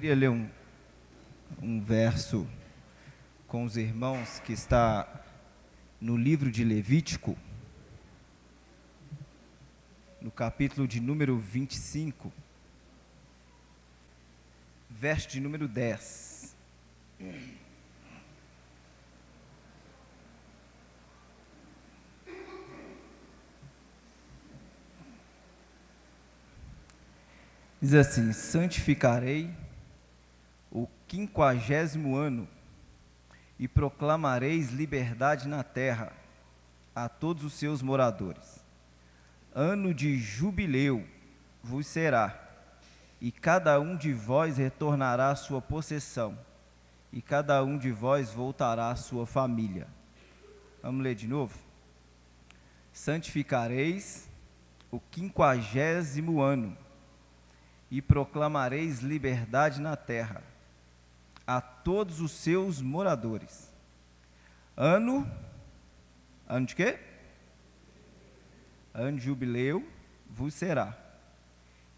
Queria ler um verso com os irmãos que está no livro de Levítico, no capítulo de número 25, verso de número 10. Diz assim: santificarei o 50º ano e proclamareis liberdade na terra a todos os seus moradores. Ano de jubileu vos será, e cada um de vós retornará à sua possessão, e cada um de vós voltará à sua família. Vamos ler de novo? Santificareis o 50º ano e proclamareis liberdade na terra a todos os seus moradores. Ano de quê? Ano de jubileu vos será,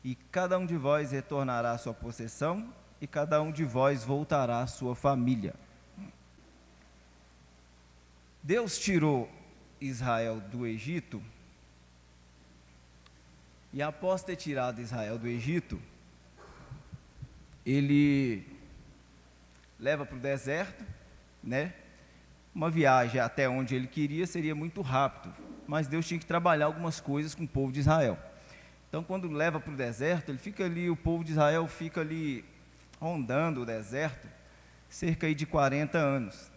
e cada um de vós retornará à sua possessão, e cada um de vós voltará à sua família. Deus tirou Israel do Egito, e após ter tirado Israel do Egito, ele leva para o deserto, né? Uma viagem até onde ele queria seria muito rápido, mas Deus tinha que trabalhar algumas coisas com o povo de Israel. Então, quando leva para o deserto, ele fica ali, o povo de Israel fica ali rondando o deserto, cerca aí de 40 anos.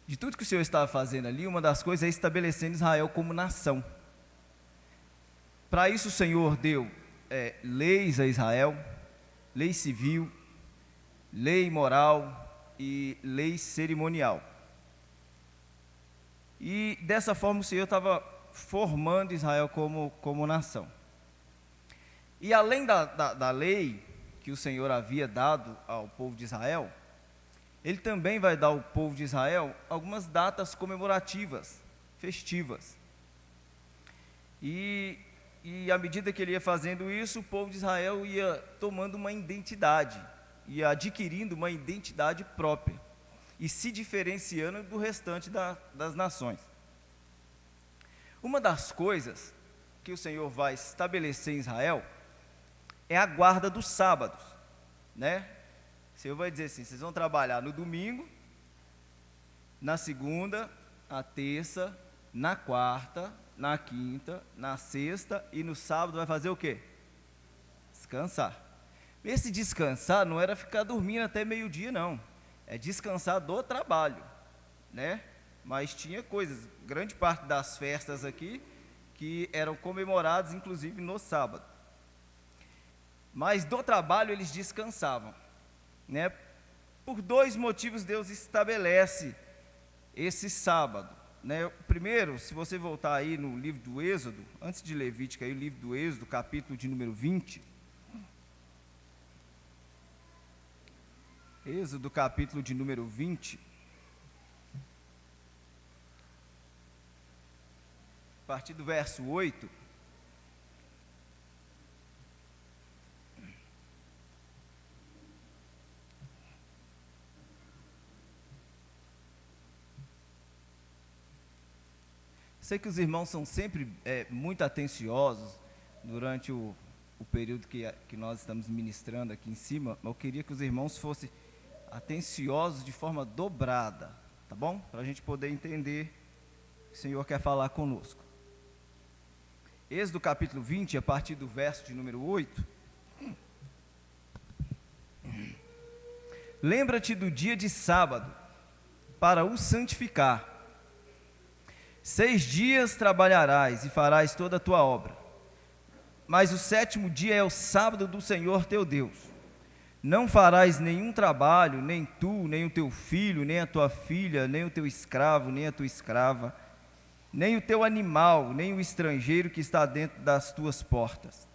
De tudo que o Senhor estava fazendo ali, uma das coisas é estabelecendo Israel como nação. Para isso o Senhor deu leis a Israel, lei civil, lei moral e lei cerimonial. E dessa forma o Senhor estava formando Israel como nação. E além da lei que o Senhor havia dado ao povo de Israel, Ele também vai dar ao povo de Israel algumas datas comemorativas, festivas. E à medida que ele ia fazendo isso, o povo de Israel ia tomando uma identidade, ia adquirindo uma identidade própria e se diferenciando do restante das nações. Uma das coisas que o Senhor vai estabelecer em Israel é a guarda dos sábados, né? O Senhor vai dizer assim: vocês vão trabalhar no domingo, na segunda, na terça, na quarta, na quinta, na sexta e no sábado vai fazer o quê? Descansar. Esse descansar não era ficar dormindo até meio-dia, não. É descansar do trabalho, né? Mas tinha coisas, grande parte das festas aqui, que eram comemoradas, inclusive, no sábado. Mas do trabalho eles descansavam, né? Por dois motivos Deus estabelece esse sábado, né? Primeiro, se você voltar aí no livro do Êxodo, antes de Levítico, aí o livro do Êxodo, capítulo de número 20. Êxodo, capítulo de número 20. A partir do verso 8. Sei que os irmãos são sempre muito atenciosos durante o período que nós estamos ministrando aqui em cima, mas eu queria que os irmãos fossem atenciosos de forma dobrada, tá bom? Para a gente poder entender o que o Senhor quer falar conosco. Êxodo capítulo 20, a partir do verso de número 8. Lembra-te do dia de sábado, para o santificar. 6 dias trabalharás e farás toda a tua obra, mas o 7º dia é o sábado do Senhor teu Deus. Não farás nenhum trabalho, nem tu, nem o teu filho, nem a tua filha, nem o teu escravo, nem a tua escrava, nem o teu animal, nem o estrangeiro que está dentro das tuas portas.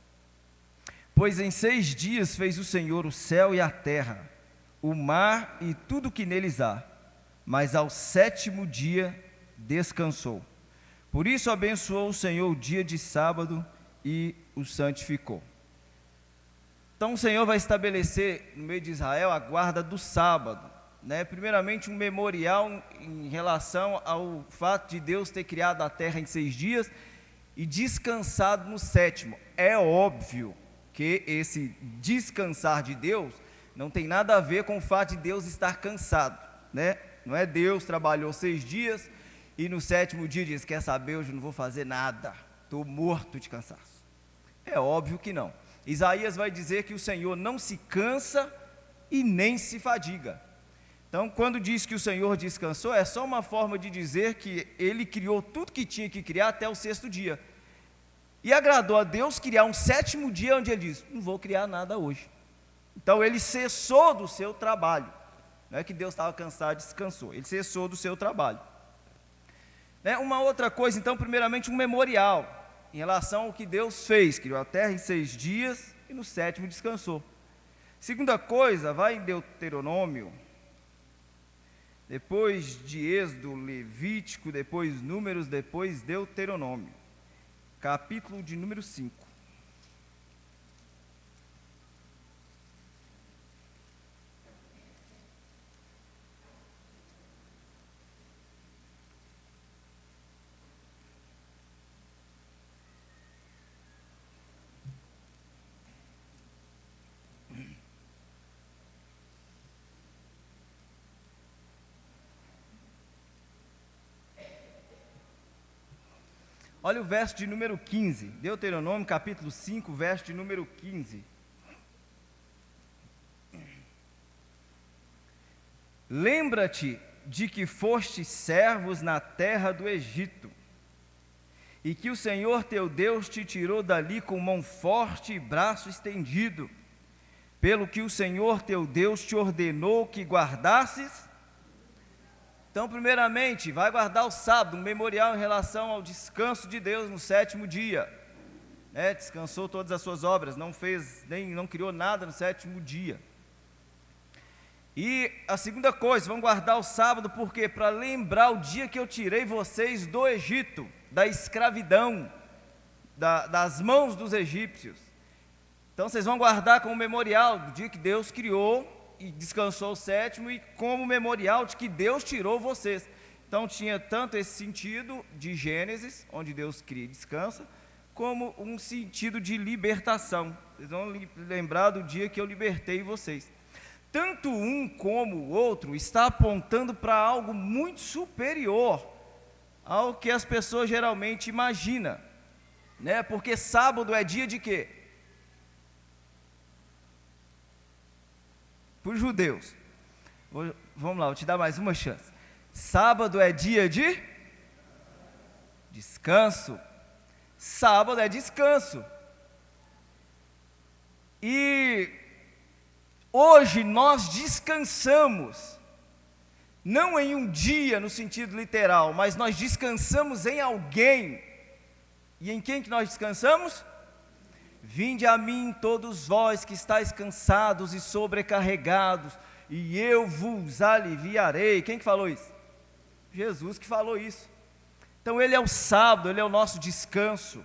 Pois em 6 dias fez o Senhor o céu e a terra, o mar e tudo que neles há, mas ao 7º dia descansou. Por isso abençoou o Senhor o dia de sábado e o santificou. Então o Senhor vai estabelecer no meio de Israel a guarda do sábado, né? Primeiramente um memorial em relação ao fato de Deus ter criado a terra em 6 dias e descansado no 7º. É óbvio que esse descansar de Deus não tem nada a ver com o fato de Deus estar cansado, né? Não é Deus trabalhou 6 dias e no 7º dia diz, quer saber, hoje eu não vou fazer nada, estou morto de cansaço. É óbvio que não. Isaías vai dizer que o Senhor não se cansa e nem se fadiga. Então, quando diz que o Senhor descansou, é só uma forma de dizer que Ele criou tudo que tinha que criar até o 6º dia. E agradou a Deus criar um 7º dia, onde Ele diz, não vou criar nada hoje. Então, Ele cessou do seu trabalho. Não é que Deus estava cansado, descansou. Ele cessou do seu trabalho. Né? Uma outra coisa, então, primeiramente um memorial em relação ao que Deus fez, criou a terra em 6 dias e no 7º descansou. Segunda coisa, vai em Deuteronômio, depois de Êxodo, Levítico, depois Números, depois Deuteronômio, capítulo de número 5. Olha o verso de número 15, Deuteronômio capítulo 5, verso de número 15. Lembra-te de que fostes servos na terra do Egito, e que o Senhor teu Deus te tirou dali com mão forte e braço estendido, pelo que o Senhor teu Deus te ordenou que guardasses. Então, primeiramente, vai guardar o sábado, um memorial em relação ao descanso de Deus no 7º dia. Né? Descansou todas as suas obras, não criou nada no 7º dia. E a segunda coisa, vão guardar o sábado, por quê? Para lembrar o dia que eu tirei vocês do Egito, da escravidão, das mãos dos egípcios. Então, vocês vão guardar como memorial do dia que Deus criou e descansou o 7º, e como memorial de que Deus tirou vocês. Então tinha tanto esse sentido de Gênesis, onde Deus cria e descansa, como um sentido de libertação. Vocês vão lembrar do dia que eu libertei vocês. Tanto um como o outro está apontando para algo muito superior ao que as pessoas geralmente imaginam, né? Porque sábado é dia de quê? Para os judeus. Vamos lá, vou te dar mais uma chance. Sábado é dia de descanso. Sábado é descanso. E hoje nós descansamos, não em um dia no sentido literal, mas nós descansamos em alguém. E em quem que nós descansamos? Vinde a mim todos vós que estáis cansados e sobrecarregados, e eu vos aliviarei. Quem que falou isso? Jesus que falou isso. Então Ele é o sábado, Ele é o nosso descanso,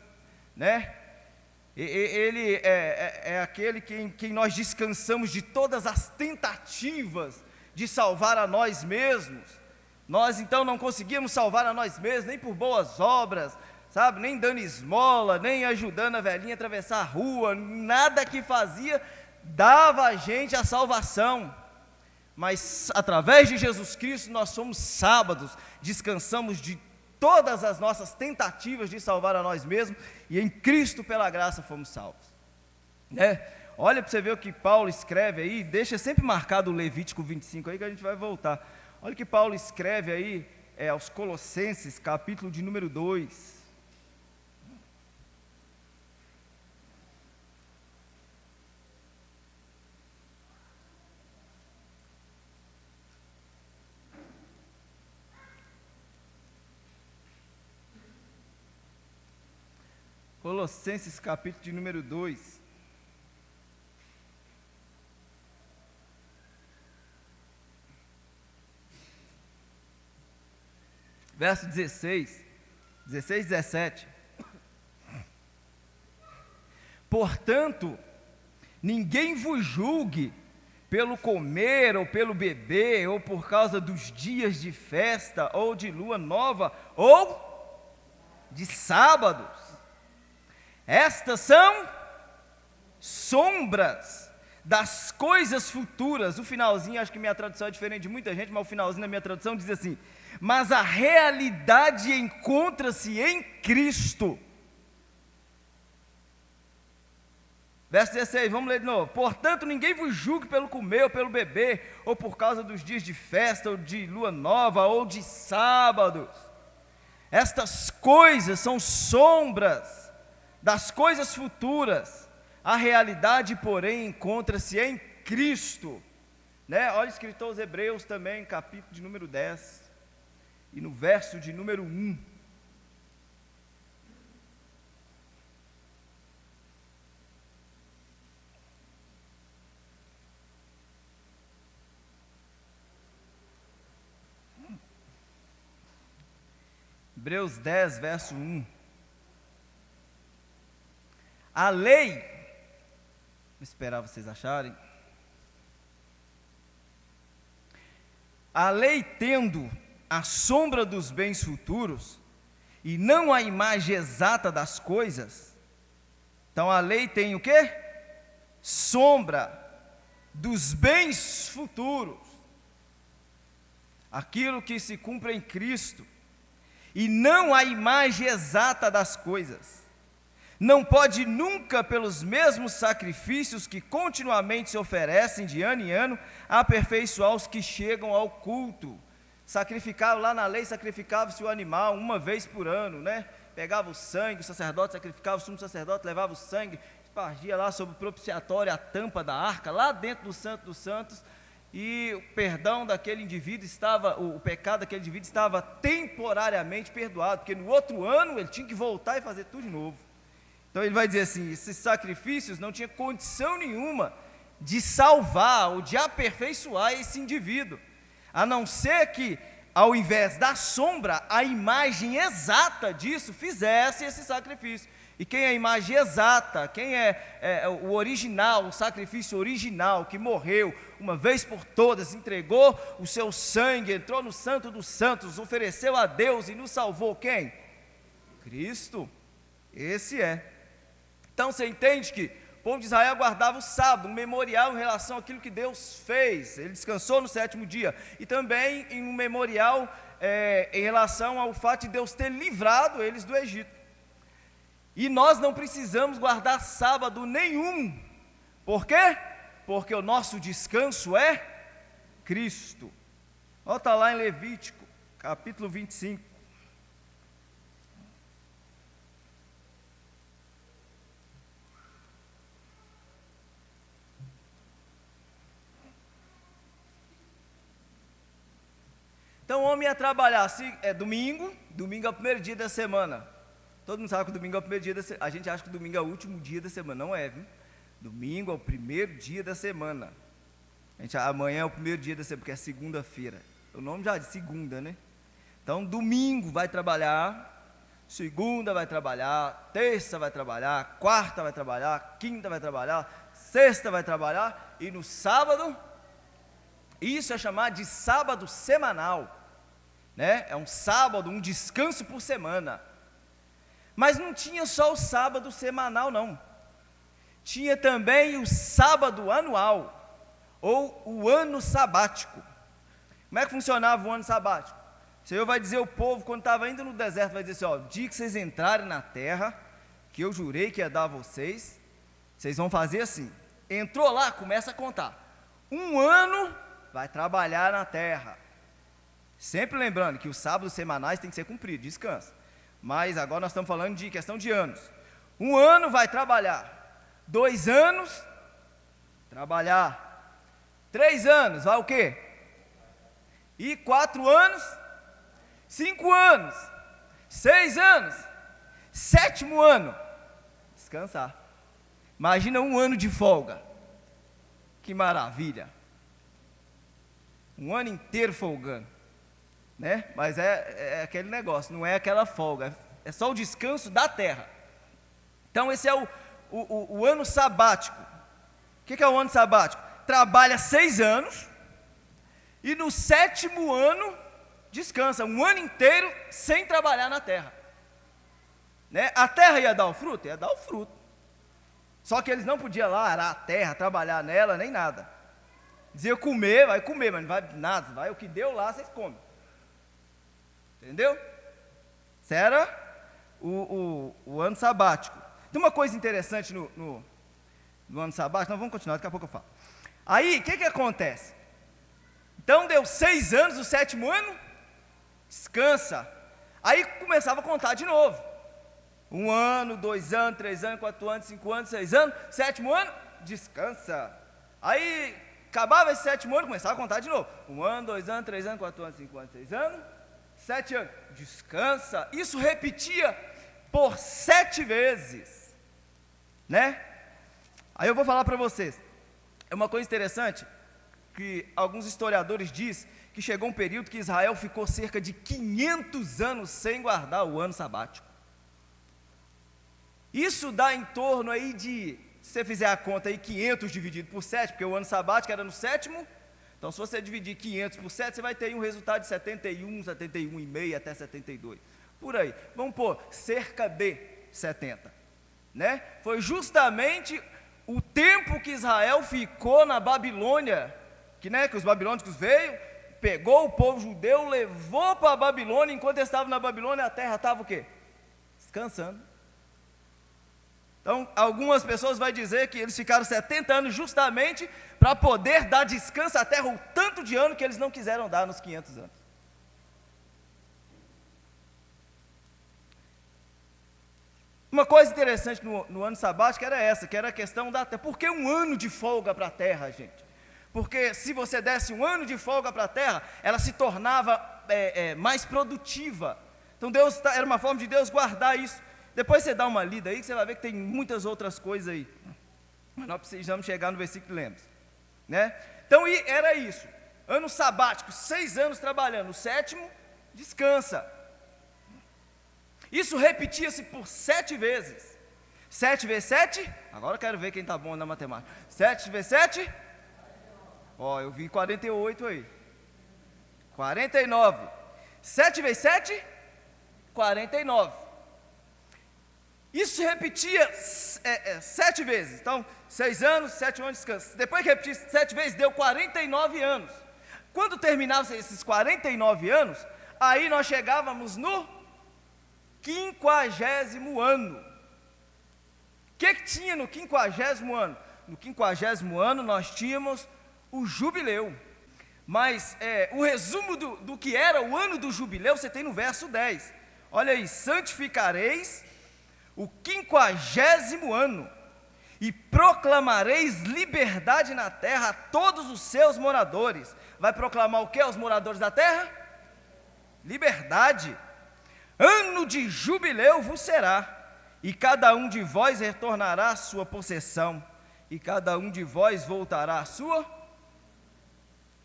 né? Ele é aquele quem nós descansamos de todas as tentativas de salvar a nós mesmos. Nós então não conseguimos salvar a nós mesmos, nem por boas obras, sabe, nem dando esmola, nem ajudando a velhinha a atravessar a rua, nada que fazia dava a gente a salvação. Mas através de Jesus Cristo nós somos sábados, descansamos de todas as nossas tentativas de salvar a nós mesmos, e em Cristo pela graça fomos salvos, né? Olha para você ver o que Paulo escreve aí, deixa sempre marcado o Levítico 25 aí que a gente vai voltar. Olha o que Paulo escreve aí aos Colossenses, capítulo de número 2. Colossenses capítulo de número 2. Verso 16 e 17. Portanto, ninguém vos julgue pelo comer ou pelo beber, ou por causa dos dias de festa, ou de lua nova, ou de sábados. Estas são sombras das coisas futuras. O finalzinho, acho que minha tradução é diferente de muita gente, mas o finalzinho da minha tradução diz assim: mas a realidade encontra-se em Cristo. Verso 16, vamos ler de novo. Portanto, ninguém vos julgue pelo comer ou pelo beber, ou por causa dos dias de festa, ou de lua nova, ou de sábados. Estas coisas são sombras das coisas futuras. A realidade, porém, encontra-se em Cristo. Né? Olha, escrito aos Hebreus também, capítulo de número 10, e no verso de número 1. Hebreus 10, verso 1. A lei, vou esperar vocês acharem. A lei, tendo a sombra dos bens futuros, e não a imagem exata das coisas. Então a lei tem o quê? Sombra dos bens futuros. Aquilo que se cumpre em Cristo. E não a imagem exata das coisas. Não pode nunca, pelos mesmos sacrifícios que continuamente se oferecem de ano em ano, aperfeiçoar os que chegam ao culto. Sacrificava lá na lei, sacrificava-se o animal uma vez por ano, né? Pegava o sangue, o sacerdote sacrificava, o sumo sacerdote levava o sangue, espargia lá sobre o propiciatório, a tampa da arca, lá dentro do Santo dos Santos, e o perdão daquele indivíduo estava, o pecado daquele indivíduo estava temporariamente perdoado, porque no outro ano ele tinha que voltar e fazer tudo de novo. Então ele vai dizer assim, esses sacrifícios não tinham condição nenhuma de salvar ou de aperfeiçoar esse indivíduo, a não ser que, ao invés da sombra, a imagem exata disso fizesse esse sacrifício. E quem é a imagem exata, quem é o original, o sacrifício original, que morreu uma vez por todas, entregou o seu sangue, entrou no Santo dos Santos, ofereceu a Deus e nos salvou, quem? Cristo. Esse é. Então você entende que o povo de Israel guardava o sábado, um memorial em relação àquilo que Deus fez. Ele descansou no sétimo dia. E também em um memorial em relação ao fato de Deus ter livrado eles do Egito. E nós não precisamos guardar sábado nenhum. Por quê? Porque o nosso descanso é Cristo. Volta lá em Levítico, capítulo 25. Então o homem ia trabalhar, se é domingo é o primeiro dia da semana. Todo mundo sabe que o domingo é o primeiro dia da semana. A gente acha que o domingo é o último dia da semana. Não é, viu? Domingo é o primeiro dia da semana. Amanhã é o primeiro dia da semana, porque é segunda-feira. O nome já diz segunda, né? Então domingo vai trabalhar, segunda vai trabalhar, terça vai trabalhar, quarta vai trabalhar, quinta vai trabalhar, sexta vai trabalhar, e no sábado, isso é chamado de sábado semanal, né? É um sábado, um descanso por semana. Mas não tinha só o sábado semanal, não. Tinha também o sábado anual, ou o ano sabático. Como é que funcionava o ano sabático? O Senhor vai dizer ao povo, quando estava indo no deserto, vai dizer assim, ó, o dia que vocês entrarem na terra, que eu jurei que ia dar a vocês, vocês vão fazer assim. Entrou lá, começa a contar. Um ano vai trabalhar na terra. Sempre lembrando que os sábados semanais têm que ser cumpridos, descansa. Mas agora nós estamos falando de questão de anos. Um ano vai trabalhar. 2 anos, trabalhar. 3 anos, vai o quê? E 4 anos, 5 anos, 6 anos, 7º ano, descansar. Imagina um ano de folga. Que maravilha. Um ano inteiro folgando. Né? Mas é aquele negócio, não é aquela folga, é só o descanso da terra. Então esse é o ano sabático. que é o ano sabático? Trabalha 6 anos e no 7º ano descansa, um ano inteiro sem trabalhar na terra. Né? A terra ia dar o fruto? Ia dar o fruto. Só que eles não podiam lá arar a terra, trabalhar nela, nem nada. Dizia comer, vai comer, mas não vai nada, vai o que deu lá, vocês comem. Entendeu? Isso era o ano sabático. Tem uma coisa interessante no ano sabático, nós vamos continuar, daqui a pouco eu falo. Aí, o que acontece? Então, deu 6 anos, o 7º ano, descansa. Aí, começava a contar de novo. 1 ano, 2 anos, 3 anos, 4 anos, 5 anos, 6 anos, 7º ano, descansa. Aí, acabava esse 7º ano, começava a contar de novo. 1 ano, 2 anos, 3 anos, 4 anos, 5 anos, 6 anos, 7 anos, descansa. Isso repetia por 7 vezes, né? Aí eu vou falar para vocês, é uma coisa interessante, que alguns historiadores dizem que chegou um período que Israel ficou cerca de 500 anos sem guardar o ano sabático. Isso dá em torno aí de, se você fizer a conta aí, 500 dividido por 7, porque o ano sabático era no 7º, então se você dividir 500 por 7, você vai ter aí um resultado de 71, 71,5 até 72, por aí. Vamos pôr, cerca de 70, né? Foi justamente o tempo que Israel ficou na Babilônia, que os babilônicos veio, pegou o povo judeu, levou para a Babilônia, enquanto eles estavam na Babilônia, a terra estava o quê? Descansando. Então, algumas pessoas vão dizer que eles ficaram 70 anos justamente para poder dar descanso à terra, o tanto de ano que eles não quiseram dar nos 500 anos. Uma coisa interessante no ano sabático era essa, que era a questão da terra. Por que um ano de folga para a terra, gente? Porque se você desse um ano de folga para a terra, ela se tornava mais produtiva. Então era uma forma de Deus guardar isso. Depois você dá uma lida aí, que você vai ver que tem muitas outras coisas aí. Mas nós precisamos chegar no versículo que lemos, né? Então era isso. Ano sabático, 6 anos trabalhando. O 7º, descansa. Isso repetia-se por 7 vezes. 7 vezes 7, agora eu quero ver quem está bom na matemática. 7 vezes 7, eu vi 48 aí. 49. 7 vezes 7, 49. Isso repetia 7 vezes. Então, 6 anos, 7 anos de descanso. Depois que repetia 7 vezes, deu 49 anos. Quando terminavam esses 49 anos, aí nós chegávamos no 50º ano. O que tinha no 50º ano? No 50º ano nós tínhamos o jubileu. Mas o resumo do que era o ano do jubileu, você tem no verso 10. Olha aí, santificareis o 50º ano, e proclamareis liberdade na terra a todos os seus moradores. Vai proclamar o que aos moradores da terra? Liberdade. Ano de jubileu vos será, e cada um de vós retornará à sua possessão, e cada um de vós voltará à sua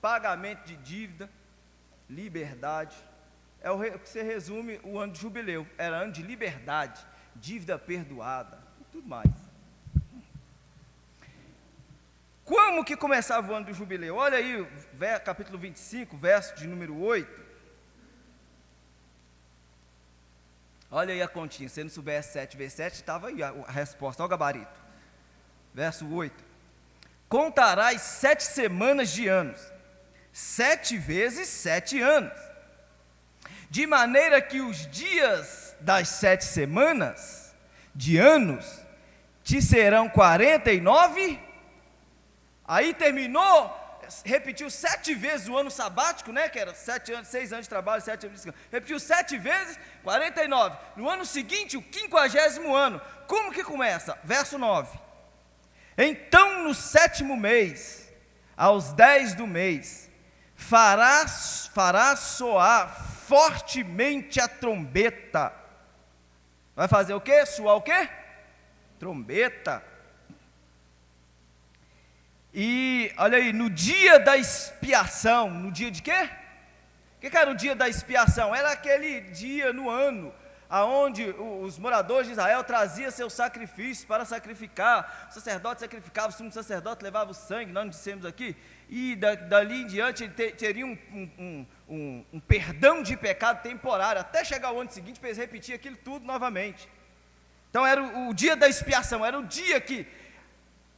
pagamento de dívida, liberdade. É o que se resume o ano de jubileu. Era ano de liberdade, dívida perdoada e tudo mais. Como que começava o ano do jubileu? Olha aí, capítulo 25, verso de número 8. Olha aí a continha, se não soubesse 7 vezes 7, estava aí a resposta, olha o gabarito. Verso 8. Contarás 7 semanas de anos, 7 vezes 7 anos, de maneira que os dias das 7 semanas de anos te serão 49. Aí terminou, repetiu 7 vezes o ano sabático, né? Que era 7 anos, 6 anos de trabalho, 7 anos de descanso. Repetiu 7 vezes, 49. No ano seguinte, o 50º ano. Como que começa? Verso 9. Então, no 7º mês, aos 10 do mês, farás soar fortemente a trombeta. Vai fazer o quê? Soar o quê? Trombeta. E olha aí, no dia da expiação, no dia de quê? O que era o dia da expiação? Era aquele dia no ano, aonde os moradores de Israel traziam seus sacrifícios para sacrificar, o sacerdote sacrificava, o sumo sacerdote levava o sangue, nós dissemos aqui, e dali em diante ele teria um perdão de pecado temporário, até chegar o ano seguinte para eles repetir aquilo tudo novamente. Então era o dia da expiação, era o dia que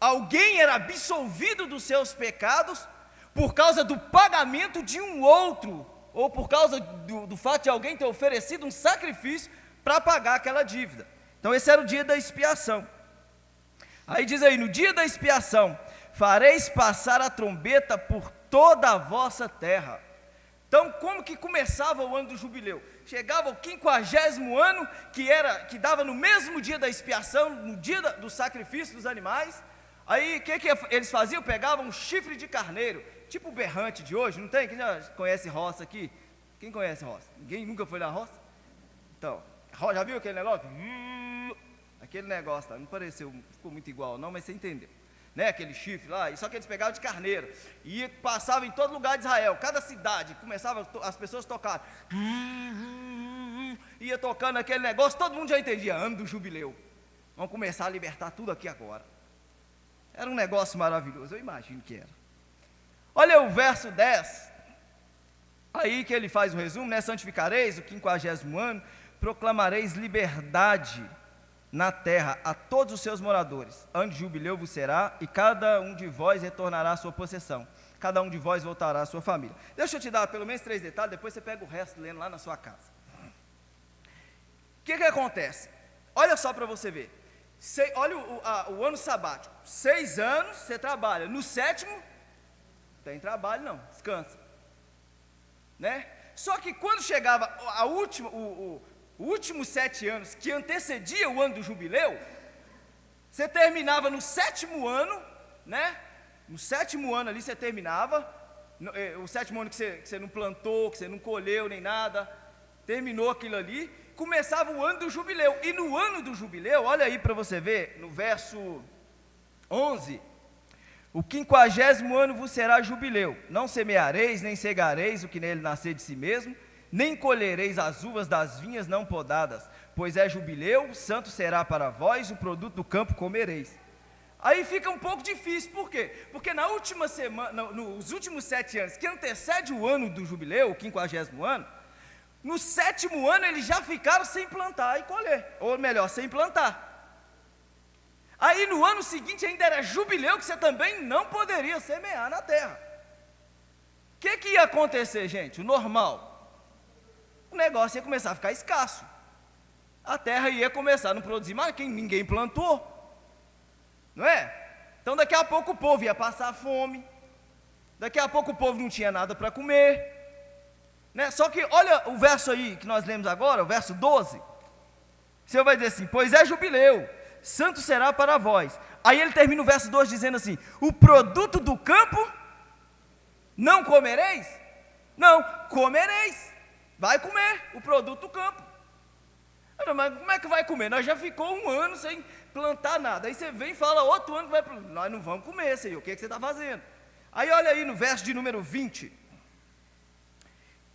alguém era absolvido dos seus pecados por causa do pagamento de um outro, ou por causa do fato de alguém ter oferecido um sacrifício para pagar aquela dívida. Então esse era o dia da expiação. Aí diz aí, no dia da expiação, fareis passar a trombeta por toda a vossa terra. Então, como que começava o ano do jubileu? Chegava o 50º ano, que dava no mesmo dia da expiação, no dia do sacrifício dos animais. Aí, o que eles faziam? Pegavam um chifre de carneiro, tipo o berrante de hoje, não tem? Quem já conhece roça aqui? Quem conhece roça? Ninguém nunca foi na roça? Então, já viu aquele negócio? Aquele negócio lá, não pareceu, ficou muito igual não, mas você entendeu. Né, aquele chifre lá, só que eles pegavam de carneiro, e passavam em todo lugar de Israel, cada cidade, começava as pessoas a tocar, ia tocando aquele negócio, todo mundo já entendia, ano do jubileu, vamos começar a libertar tudo aqui agora. Era um negócio maravilhoso, eu imagino que era. Olha o verso 10, aí que ele faz o resumo, né, santificareis o 50º ano, proclamareis liberdade na terra a todos os seus moradores, ano de jubileu vos será, e cada um de vós retornará à sua possessão, cada um de vós voltará à sua família. Deixa eu te dar pelo menos 3 detalhes, depois você pega o resto lendo lá na sua casa. O que acontece? Olha só para você ver, olha o ano sabático, 6 anos você trabalha, no 7º, não tem trabalho não, descansa, né? Só que quando chegava os últimos 7 anos, que antecedia o ano do jubileu, você terminava no 7º ano, né? No 7º ano ali você terminava, o 7º ano que você não plantou, que você não colheu nem nada, terminou aquilo ali, começava o ano do jubileu, e no ano do jubileu, olha aí para você ver, no verso 11, o 50º ano vos será jubileu, não semeareis, nem cegareis o que nele nascer de si mesmo, nem colhereis as uvas das vinhas não podadas, pois é jubileu, santo será para vós, o produto do campo comereis. Aí fica um pouco difícil, por quê? Porque na última semana, nos últimos 7 anos, que antecede o ano do jubileu, o 50º ano, no 7º ano eles já ficaram sem plantar e colher, ou melhor, sem plantar. Aí no ano seguinte ainda era jubileu, que você também não poderia semear na terra. O que ia acontecer, gente? O normal, o negócio ia começar a ficar escasso, a terra ia começar a não produzir mais, ninguém plantou, não é? Então daqui a pouco o povo ia passar fome, daqui a pouco o povo não tinha nada para comer, né? Só que olha o verso aí que nós lemos agora, o verso 12, o Senhor vai dizer assim, pois é jubileu, santo será para vós. Aí ele termina o verso 12 dizendo assim, o produto do campo não comereis? Não, comereis. Vai comer o produto do campo. Mas como é que vai comer? Nós já ficou 1 ano sem plantar nada. Aí você vem e fala, outro ano que vai plantar. Nós não vamos comer, Senhor, o que você está fazendo? Aí olha aí no verso de número 20.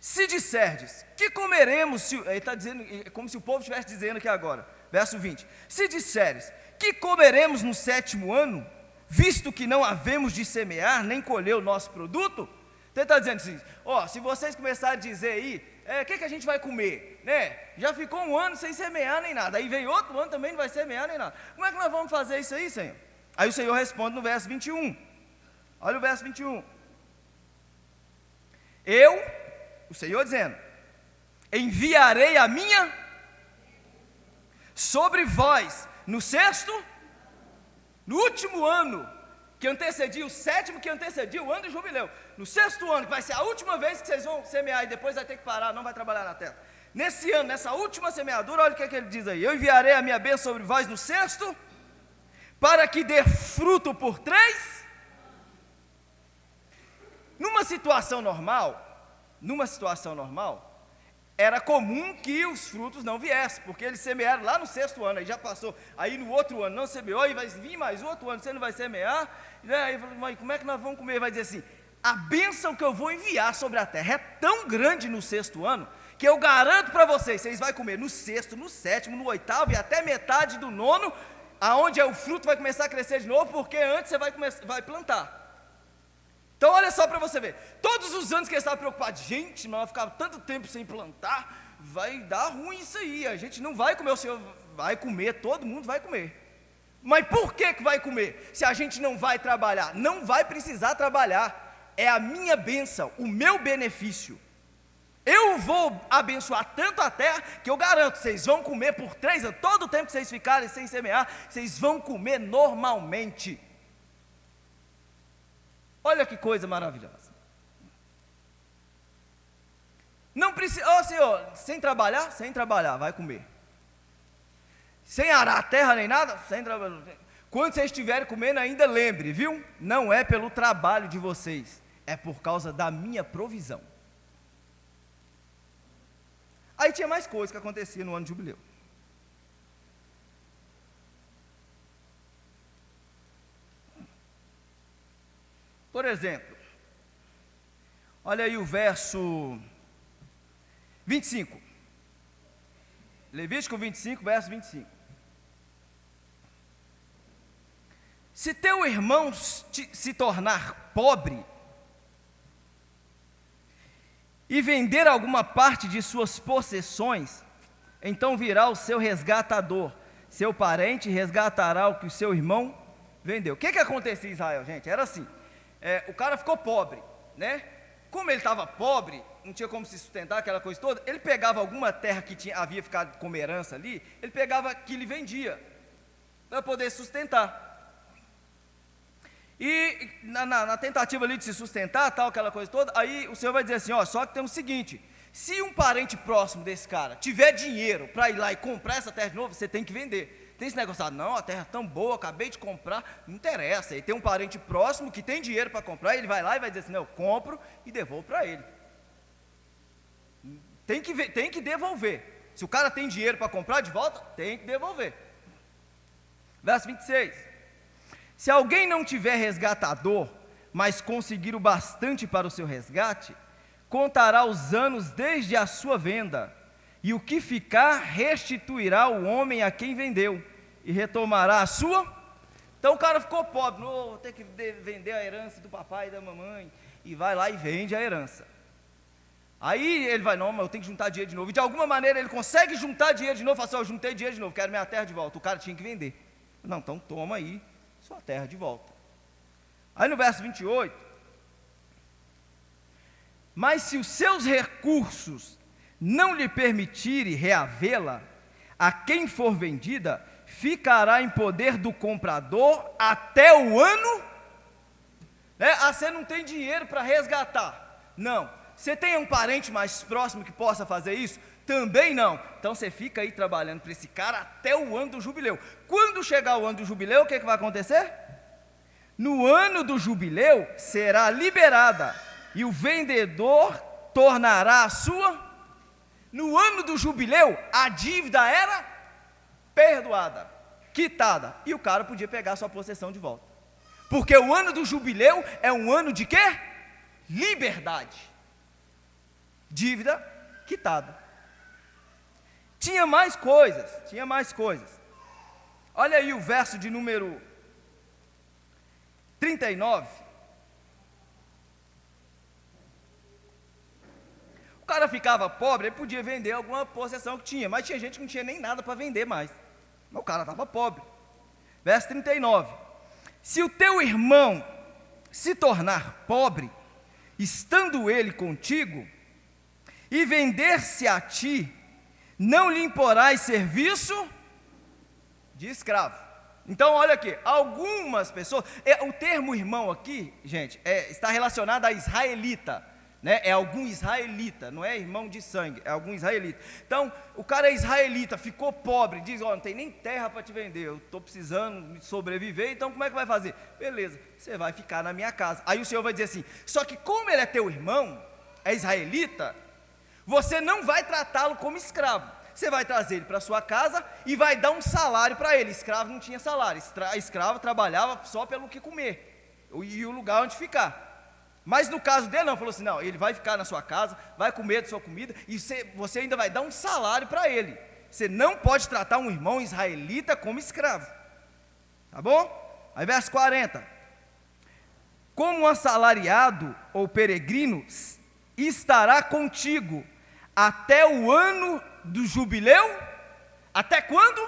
Se disserdes, que comeremos, ele está dizendo, como se o povo estivesse dizendo aqui agora, verso 20. Se disseres, que comeremos no 7º ano, visto que não havemos de semear, nem colher o nosso produto? Então ele está dizendo assim, se vocês começarem a dizer aí, o que a gente vai comer, né? Já ficou 1 ano sem semear nem nada, aí vem outro ano também não vai semear nem nada, como é que nós vamos fazer isso aí, Senhor? Aí o Senhor responde no verso 21, olha o verso 21, o Senhor dizendo, enviarei a minha sobre vós, no 6º, no último ano, que antecedia o 7º, que antecedia o ano do jubileu, no 6º ano, que vai ser a última vez que vocês vão semear, e depois vai ter que parar, não vai trabalhar na terra, nesse ano, nessa última semeadura, olha o que ele diz aí, eu enviarei a minha bênção sobre vós no 6º, para que dê fruto por 3, numa situação normal, era comum que os frutos não viessem, porque eles semearam lá no 6º ano, aí já passou, aí no outro ano não semeou, e vai vir mais outro ano, você não vai semear, aí mas como é que nós vamos comer? Vai dizer assim, a bênção que eu vou enviar sobre a terra é tão grande no 6º ano, que eu garanto para vocês, vocês vão comer no sexto, no sétimo, no oitavo e até metade do nono, aonde o fruto vai começar a crescer de novo, porque antes você vai plantar. Então olha só para você ver, todos os anos que ele estava preocupado, gente, mas vai ficar tanto tempo sem plantar, vai dar ruim isso aí, a gente não vai comer, o Senhor vai comer, todo mundo vai comer. Mas por que vai comer? Se a gente não vai trabalhar, não vai precisar trabalhar, é a minha bênção, o meu benefício. Eu vou abençoar tanto a terra, que eu garanto, vocês vão comer por 3 anos, todo o tempo que vocês ficarem sem semear, vocês vão comer normalmente. Olha que coisa maravilhosa. Não precisa, Senhor, sem trabalhar, vai comer. Sem arar a terra nem nada, sem trabalhar. Quando vocês estiverem comendo, ainda lembre, viu? Não é pelo trabalho de vocês, é por causa da minha provisão. Aí tinha mais coisa que acontecia no ano de jubileu. Por exemplo, olha aí o verso 25. Levítico 25, verso 25. Se teu irmão se tornar pobre e vender alguma parte de suas possessões, então virá o seu resgatador, seu parente resgatará o que o seu irmão vendeu. O que acontecia em Israel, gente? Era assim, o cara ficou pobre, né? Como ele estava pobre, não tinha como se sustentar, aquela coisa toda, ele pegava alguma terra que havia ficado como herança ali, ele pegava aquilo e vendia, para poder sustentar. E na tentativa ali de se sustentar, tal, aquela coisa toda, aí o Senhor vai dizer assim, só que tem o seguinte, se um parente próximo desse cara tiver dinheiro para ir lá e comprar essa terra de novo, você tem que vender. Tem esse negócio, não, a terra é tão boa, acabei de comprar, não interessa. Aí tem um parente próximo que tem dinheiro para comprar, ele vai lá e vai dizer assim, não, eu compro e devolvo para ele. Tem que devolver. Se o cara tem dinheiro para comprar de volta, tem que devolver. Verso 26. Se alguém não tiver resgatador, mas conseguir o bastante para o seu resgate, contará os anos desde a sua venda, e o que ficar restituirá o homem a quem vendeu, e retomará a sua. Então o cara ficou pobre, vou ter que vender a herança do papai e da mamãe, e vai lá e vende a herança. Aí ele vai, não, mas eu tenho que juntar dinheiro de novo, e de alguma maneira ele consegue juntar dinheiro de novo, fala assim, eu juntei dinheiro de novo, quero minha terra de volta. O cara tinha que vender. Não, então toma aí sua terra de volta. Aí no verso 28, mas se os seus recursos não lhe permitirem reavê-la, a quem for vendida, ficará em poder do comprador até o ano, né? Você não tem dinheiro para resgatar, não. Você tem um parente mais próximo que possa fazer isso? Também não. Então você fica aí trabalhando para esse cara até o ano do jubileu. Quando chegar o ano do jubileu, o que vai acontecer? No ano do jubileu será liberada, e o vendedor tornará a sua. No ano do jubileu, a dívida era perdoada, quitada, e o cara podia pegar a sua possessão de volta. Porque o ano do jubileu é um ano de quê? Liberdade. Dívida quitada. Tinha mais coisas. Olha aí o verso de número 39. O cara ficava pobre, ele podia vender alguma possessão que tinha, mas tinha gente que não tinha nem nada para vender mais. Mas o cara estava pobre. Verso 39. Se o teu irmão se tornar pobre, estando ele contigo, e vender-se a ti, não lhe imporás serviço de escravo. Então olha aqui, algumas pessoas, o termo irmão aqui, gente, está relacionado a israelita, né? É algum israelita, não é irmão de sangue, é algum israelita. Então o cara é israelita, ficou pobre, diz, não tem nem terra para te vender, eu estou precisando sobreviver, então como é que vai fazer? Beleza, você vai ficar na minha casa. Aí o Senhor vai dizer assim, só que como ele é teu irmão, é israelita, você não vai tratá-lo como escravo. Você vai trazer ele para sua casa e vai dar um salário para ele. Escravo não tinha salário, escravo trabalhava só pelo que comer e o lugar onde ficar. Mas no caso dele não, falou assim, não, ele vai ficar na sua casa, vai comer da sua comida, e você ainda vai dar um salário para ele. Você não pode tratar um irmão israelita como escravo. Tá bom? Aí verso 40. Como um assalariado ou peregrino estará contigo até o ano do jubileu. Até quando?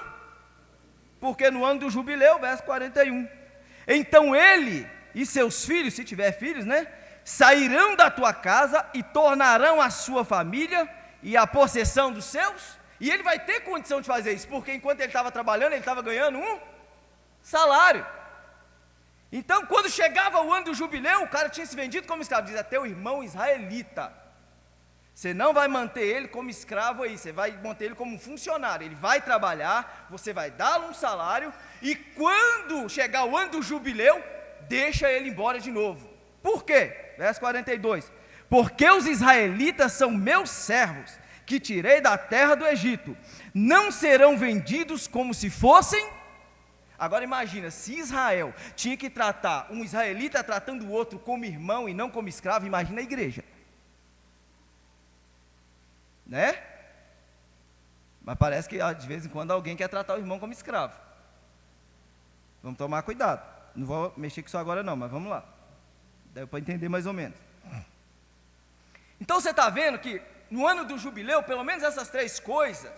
Porque no ano do jubileu, verso 41. Então ele e seus filhos, se tiver filhos, né? Sairão da tua casa e tornarão a sua família e a possessão dos seus. E ele vai ter condição de fazer isso, porque enquanto ele estava trabalhando, ele estava ganhando um salário. Então, quando chegava o ano do jubileu, o cara tinha se vendido como escravo. Diz, é teu irmão israelita. Você não vai manter ele como escravo aí, você vai manter ele como um funcionário. Ele vai trabalhar, você vai dar-lhe um salário, e quando chegar o ano do jubileu, deixa ele embora de novo. Por quê? Verso 42. Porque os israelitas são meus servos, que tirei da terra do Egito, não serão vendidos como se fossem. Agora imagina, se Israel tinha que tratar, um israelita tratando o outro como irmão e não como escravo, imagina a igreja. Né? Mas parece que de vez em quando alguém quer tratar o irmão como escravo. Vamos tomar cuidado. Não vou mexer com isso agora não, mas vamos lá. Deu para entender mais ou menos. Então você está vendo que no ano do jubileu, pelo menos essas três coisas,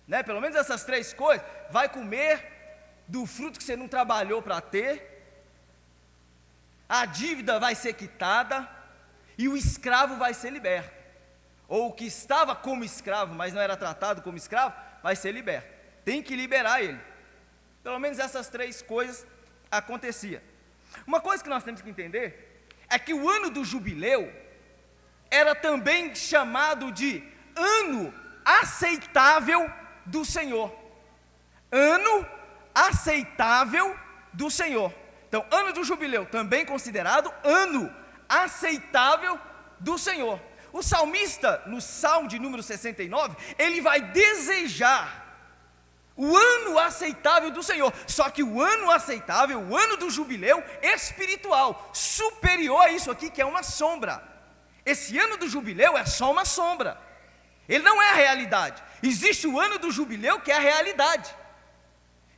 né? Pelo menos essas três coisas, vai comer do fruto que você não trabalhou para ter, a dívida vai ser quitada, e o escravo vai ser liberto. Ou o que estava como escravo, mas não era tratado como escravo, vai ser liberto. Tem que liberar ele. Pelo menos essas três coisas aconteciam. Uma coisa que nós temos que entender é que o ano do jubileu era também chamado de ano aceitável do Senhor. Ano aceitável do Senhor. Então, ano do jubileu, também considerado ano aceitável do Senhor. O salmista, no Salmo de número 69, ele vai desejar o ano aceitável do Senhor. Só que o ano aceitável, o ano do jubileu espiritual, superior a isso aqui, que é uma sombra. Esse ano do jubileu é só uma sombra. Ele não é a realidade. Existe o ano do jubileu que é a realidade.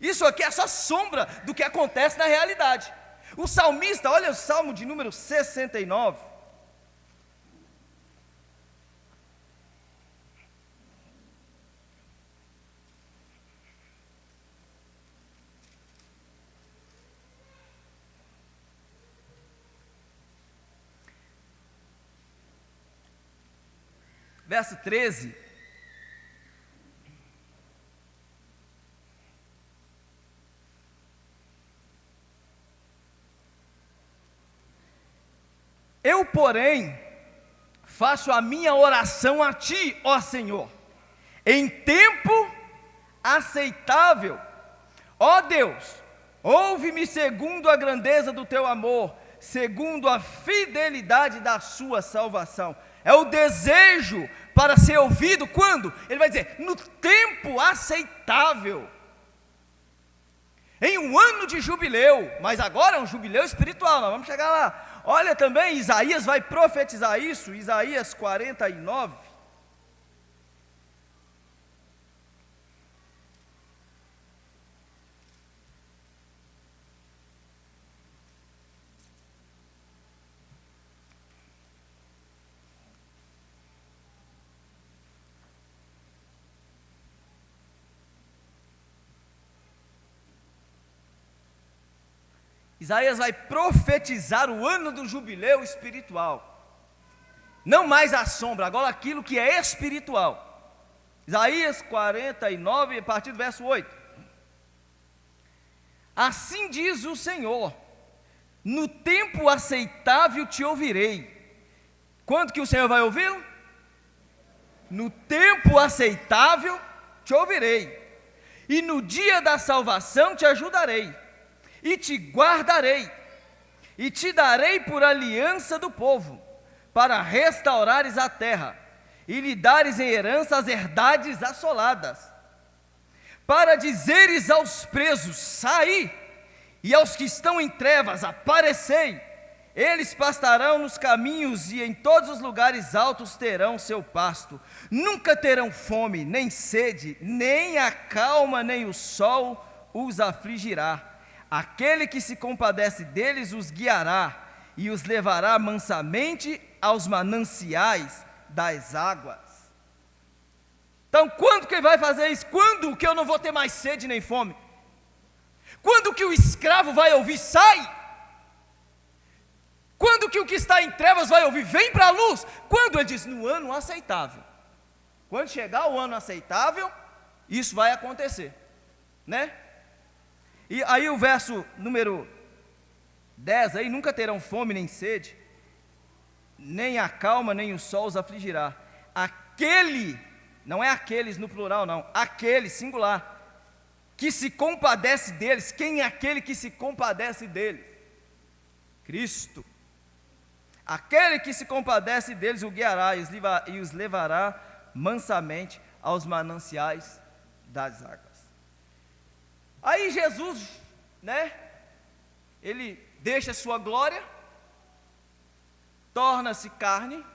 Isso aqui é só sombra do que acontece na realidade. O salmista, olha o Salmo de número 69. Verso 13. Eu, porém, faço a minha oração a ti, ó Senhor, em tempo aceitável. Ó Deus, ouve-me segundo a grandeza do teu amor, segundo a fidelidade da sua salvação. É o desejo para ser ouvido quando? Ele vai dizer, no tempo aceitável, em um ano de jubileu, mas agora é um jubileu espiritual, nós vamos chegar lá. Olha também, Isaías vai profetizar isso, Isaías 49. Isaías vai profetizar o ano do jubileu espiritual. Não mais a sombra, agora aquilo que é espiritual. Isaías 49, a partir do verso 8. Assim diz o Senhor, no tempo aceitável te ouvirei. Quando que o Senhor vai ouvi-lo? No tempo aceitável te ouvirei. E no dia da salvação te ajudarei. E te guardarei, e te darei por aliança do povo, para restaurares a terra, e lhe dares em herança as herdades assoladas, para dizeres aos presos, saí, e aos que estão em trevas, aparecei, Eles pastarão nos caminhos e em todos os lugares altos terão seu pasto. Nunca terão fome, nem sede, nem a calma, nem o sol os afligirá. Aquele que se compadece deles os guiará e os levará mansamente aos mananciais das águas. Então, quando que ele vai fazer isso? Quando que eu não vou ter mais sede nem fome? Quando que o escravo vai ouvir, sai? Quando que o que está em trevas vai ouvir, vem para a luz? Quando? Ele diz, no ano aceitável. Quando chegar o ano aceitável, isso vai acontecer, né? E aí o verso número 10, aí, nunca terão fome nem sede, nem a calma, nem o sol os afligirá. Aquele, não é aqueles no plural não, aquele, singular, que se compadece deles. Quem é aquele que se compadece deles? Cristo. Aquele que se compadece deles o guiará e os levará mansamente aos mananciais das águas. Aí Jesus, né, ele deixa sua glória, torna-se carne,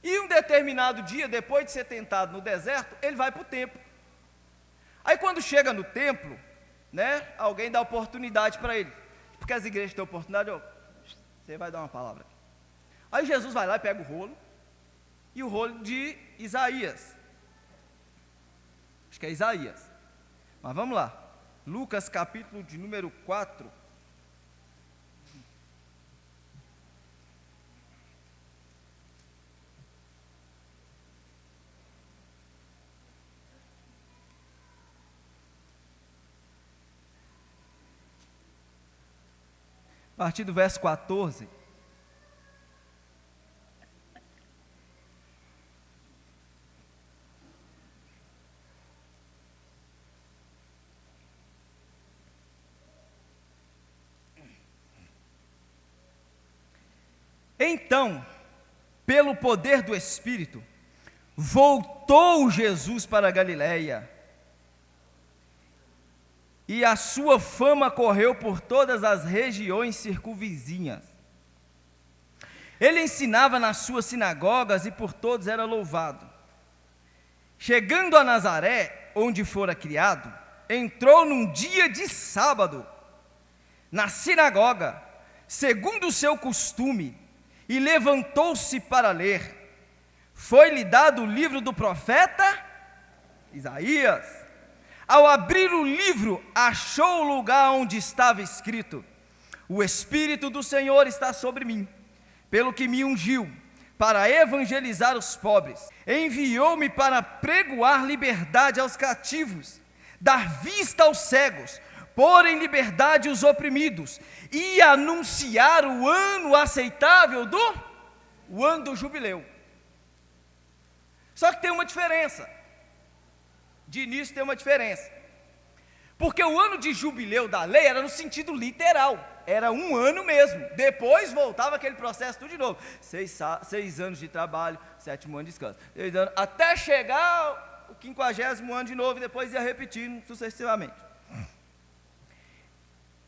e um determinado dia, depois de ser tentado no deserto, ele vai para o templo. Aí quando chega no templo, né, alguém dá oportunidade para ele, porque as igrejas têm oportunidade, você vai dar uma palavra aqui. Aí Jesus vai lá e pega o rolo, e o rolo de Isaías, acho que é Isaías, mas vamos lá, Lucas capítulo de número 4, a partir do verso 14, então, pelo poder do Espírito, voltou Jesus para a Galiléia, e a sua fama correu por todas as regiões circunvizinhas. Ele ensinava nas suas sinagogas e por todos era louvado. Chegando a Nazaré, onde fora criado, entrou num dia de sábado na sinagoga, segundo o seu costume, e levantou-se para ler. Foi-lhe dado o livro do profeta Isaías. Ao abrir o livro, achou o lugar onde estava escrito: o Espírito do Senhor está sobre mim, pelo que me ungiu para evangelizar os pobres, enviou-me para pregoar liberdade aos cativos, dar vista aos cegos, pôr em liberdade os oprimidos, e anunciar o ano aceitável o ano do jubileu. Só que tem uma diferença. De início tem uma diferença, porque o ano de jubileu da lei era no sentido literal, era um ano mesmo, depois voltava aquele processo tudo de novo, 6 anos de trabalho, 7º ano de descanso, 6 anos, até chegar o 50º ano de novo, e depois ia repetindo sucessivamente.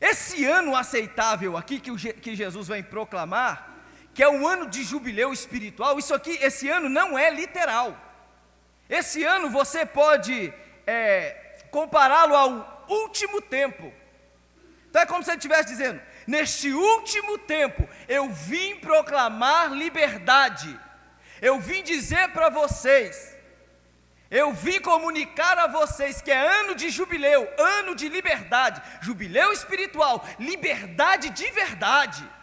Esse ano aceitável aqui que Jesus vem proclamar, que é um ano de jubileu espiritual, esse ano não é literal. Esse ano você pode compará-lo ao último tempo. Então é como se ele estivesse dizendo: neste último tempo eu vim proclamar liberdade, eu vim dizer para vocês, eu vim comunicar a vocês que é ano de jubileu, ano de liberdade, jubileu espiritual, liberdade de verdade.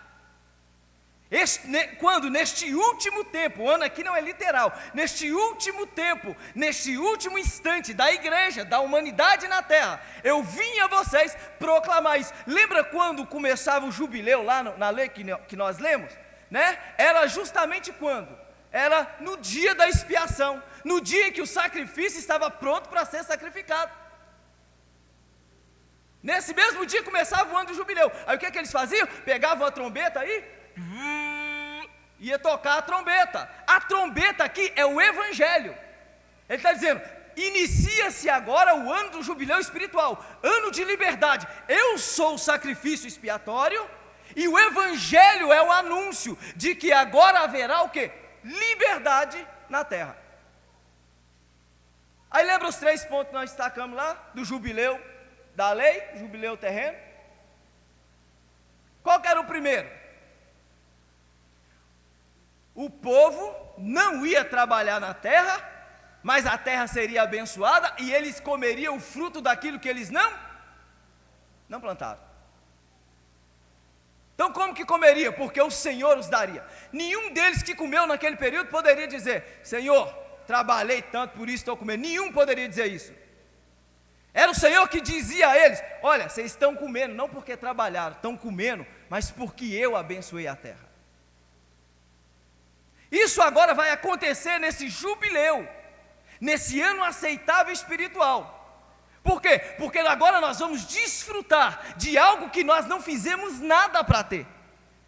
Quando neste último tempo, o ano aqui não é literal, neste último tempo, neste último instante da igreja, da humanidade na terra, eu vim a vocês proclamar isso. Lembra quando começava o jubileu lá na lei que nós lemos? Né? Era justamente quando? Era no dia da expiação, no dia em que o sacrifício estava pronto para ser sacrificado. Nesse mesmo dia começava o ano do jubileu. Aí o que eles faziam? Pegavam a trombeta aí, ia tocar a trombeta. A trombeta aqui é o evangelho. Ele está dizendo: inicia-se agora o ano do jubileu espiritual, ano de liberdade. Eu sou o sacrifício expiatório, E o evangelho é o anúncio de que agora haverá o quê? Liberdade na terra. Aí lembra os 3 pontos que nós destacamos lá? Do jubileu da lei, jubileu terreno. Qual que era o primeiro? O povo não ia trabalhar na terra, mas a terra seria abençoada e eles comeriam o fruto daquilo que eles não plantaram. Então como que comeria? Porque o Senhor os daria. Nenhum deles que comeu naquele período poderia dizer: Senhor, trabalhei tanto, por isso estou comendo. Nenhum poderia dizer isso. Era o Senhor que dizia a eles: olha, vocês estão comendo, não porque trabalharam, estão comendo, mas porque eu abençoei a terra. Isso agora vai acontecer nesse jubileu, nesse ano aceitável espiritual. Por quê? Porque agora nós vamos desfrutar de algo que nós não fizemos nada para ter.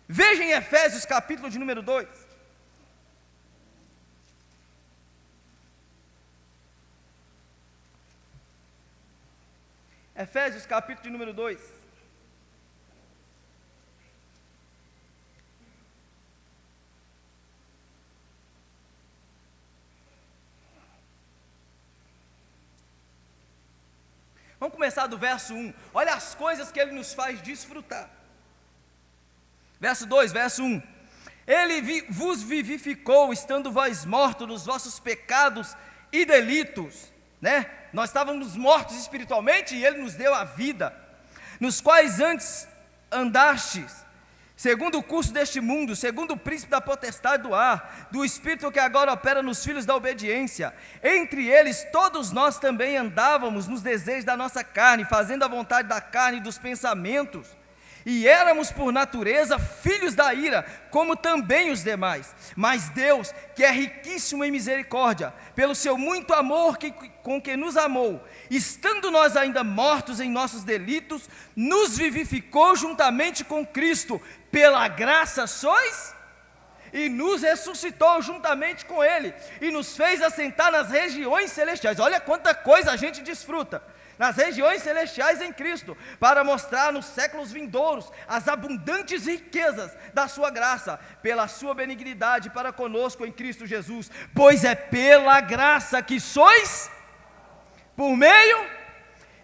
Veja em Efésios capítulo de número 2. Efésios capítulo de número 2. Vamos começar do verso 1. Olha as coisas que ele nos faz desfrutar. Verso 2, verso 1. Ele vos vivificou, estando vós mortos nos vossos pecados e delitos, né? Nós estávamos mortos espiritualmente e ele nos deu a vida, nos quais antes andastes, segundo o curso deste mundo, segundo o príncipe da potestade do ar, do espírito que agora opera nos filhos da obediência. Entre eles todos nós também andávamos nos desejos da nossa carne, fazendo a vontade da carne e dos pensamentos, e éramos por natureza filhos da ira, como também os demais. Mas Deus, que é riquíssimo em misericórdia, pelo seu muito amor com que nos amou, estando nós ainda mortos em nossos delitos, nos vivificou juntamente com Cristo. Pela graça sois, e nos ressuscitou juntamente com Ele, e nos fez assentar nas regiões celestiais. Olha quanta coisa a gente desfruta. Nas regiões celestiais em Cristo, para mostrar nos séculos vindouros as abundantes riquezas da sua graça, pela sua benignidade para conosco em Cristo Jesus. Pois é pela graça que sois, por meio,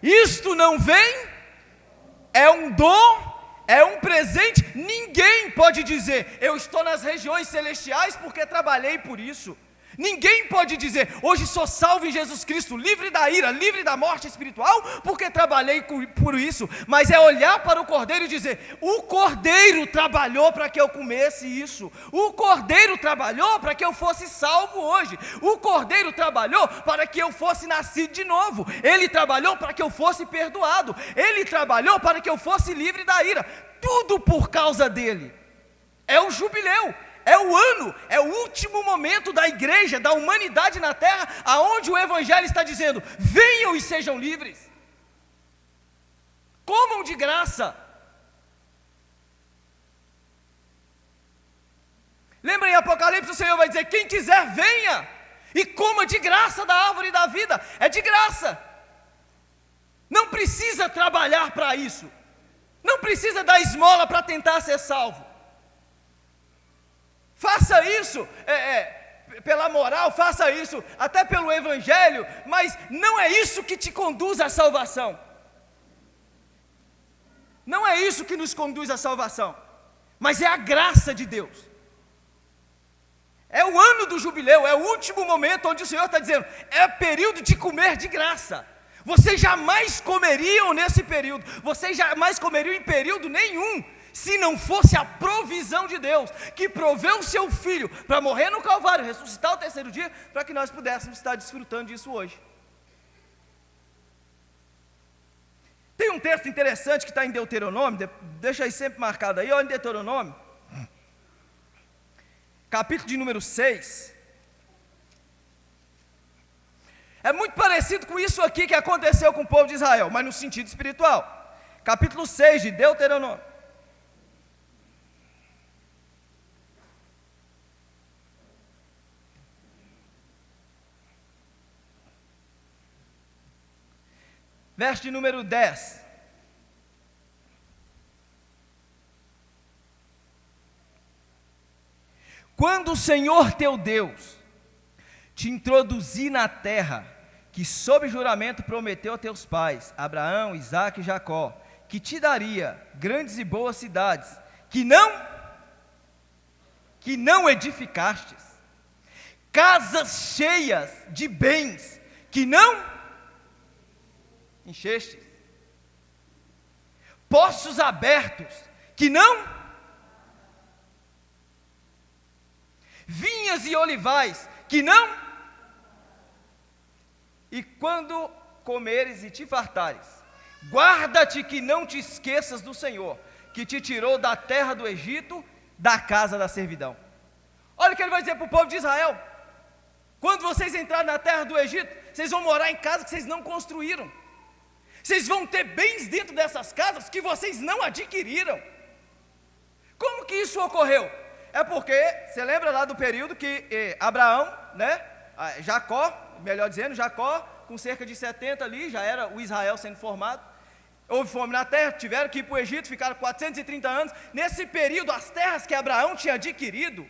isto não vem, é um dom, é um presente. Ninguém pode dizer: eu estou nas regiões celestiais porque trabalhei por isso. Ninguém pode dizer: hoje sou salvo em Jesus Cristo, livre da ira, livre da morte espiritual, porque trabalhei por isso. Mas é olhar para o Cordeiro e dizer: o Cordeiro trabalhou para que eu comesse isso, o Cordeiro trabalhou para que eu fosse salvo hoje, o Cordeiro trabalhou para que eu fosse nascido de novo, Ele trabalhou para que eu fosse perdoado, Ele trabalhou para que eu fosse livre da ira, tudo por causa dEle. É o jubileu, é o ano, é o último momento da igreja, da humanidade na terra, aonde o evangelho está dizendo: venham e sejam livres, comam de graça. Lembra em Apocalipse, o Senhor vai dizer: quem quiser venha e coma de graça da árvore da vida. É de graça, não precisa trabalhar para isso, não precisa dar esmola para tentar ser salvo. Faça isso pela moral, faça isso até pelo evangelho, mas não é isso que te conduz à salvação. Não é isso que nos conduz à salvação, mas é a graça de Deus. É o ano do jubileu, é o último momento onde o Senhor está dizendo: é período de comer de graça. Vocês jamais comeriam nesse período, vocês jamais comeriam em período nenhum, se não fosse a provisão de Deus, que proveu o seu Filho para morrer no Calvário, ressuscitar ao terceiro dia, para que nós pudéssemos estar desfrutando disso hoje. Tem um texto interessante que está em Deuteronômio, deixa aí sempre marcado aí, olha em Deuteronômio, capítulo de número 6, é muito parecido com isso aqui que aconteceu com o povo de Israel, mas no sentido espiritual. Capítulo 6 de Deuteronômio. Verso de número 10. quando o Senhor teu Deus te introduzir na terra, que sob juramento prometeu a teus pais, Abraão, Isaque e Jacó, que te daria grandes e boas cidades, que não edificastes, casas cheias de bens, que não enchestes, poços abertos, que não, vinhas e olivais, que não, e quando comeres e te fartares, guarda-te que não te esqueças do Senhor, que te tirou da terra do Egito, da casa da servidão. Olha o que ele vai dizer para o povo de Israel: quando vocês entrarem na terra do Egito, vocês vão morar em casas que vocês não construíram, vocês vão ter bens dentro dessas casas que vocês não adquiriram. Como que isso ocorreu? É porque, você lembra lá do período que Abraão, Jacó, melhor dizendo, Jacó, com cerca de 70 ali, já era o Israel sendo formado, houve fome na terra, tiveram que ir para o Egito, ficaram 430 anos, nesse período, as terras que Abraão tinha adquirido,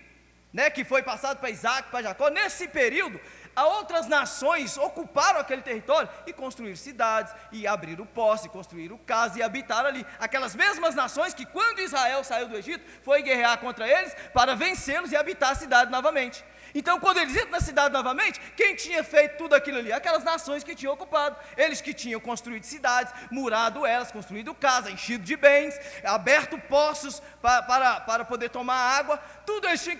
que foi passado para Isaque, para Jacó, nesse período, outras nações ocuparam aquele território e construíram cidades, e abriram poços, e construíram casas, e habitaram ali, aquelas mesmas nações que quando Israel saiu do Egito, foi guerrear contra eles, para vencê-los e habitar a cidade novamente. Então quando eles entram na cidade novamente, quem tinha feito tudo aquilo ali? Aquelas nações que tinham ocupado, eles que tinham construído cidades, murado elas, construído casas, enchido de bens, aberto poços para poder tomar água, tudo eles tinham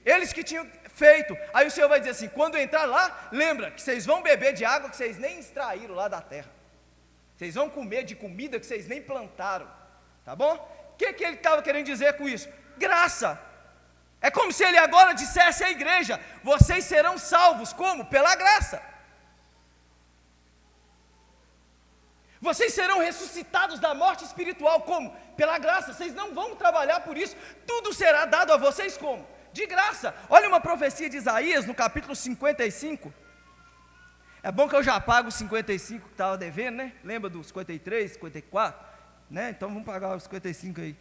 eles que tinham feito. Aí o Senhor vai dizer assim: quando entrar lá, lembra que vocês vão beber de água que vocês nem extraíram lá da terra, vocês vão comer de comida que vocês nem plantaram, tá bom? O que ele estava querendo dizer com isso? Graça. É como se ele agora dissesse à igreja: vocês serão salvos, como? Pela graça. Vocês serão ressuscitados da morte espiritual, como? Pela graça. Vocês não vão trabalhar por isso, tudo será dado a vocês como? De graça. Olha uma profecia de Isaías no capítulo 55. É bom que eu já pago os 55 que estava devendo, né? Lembra dos 53, 54? Então vamos pagar os 55 aí.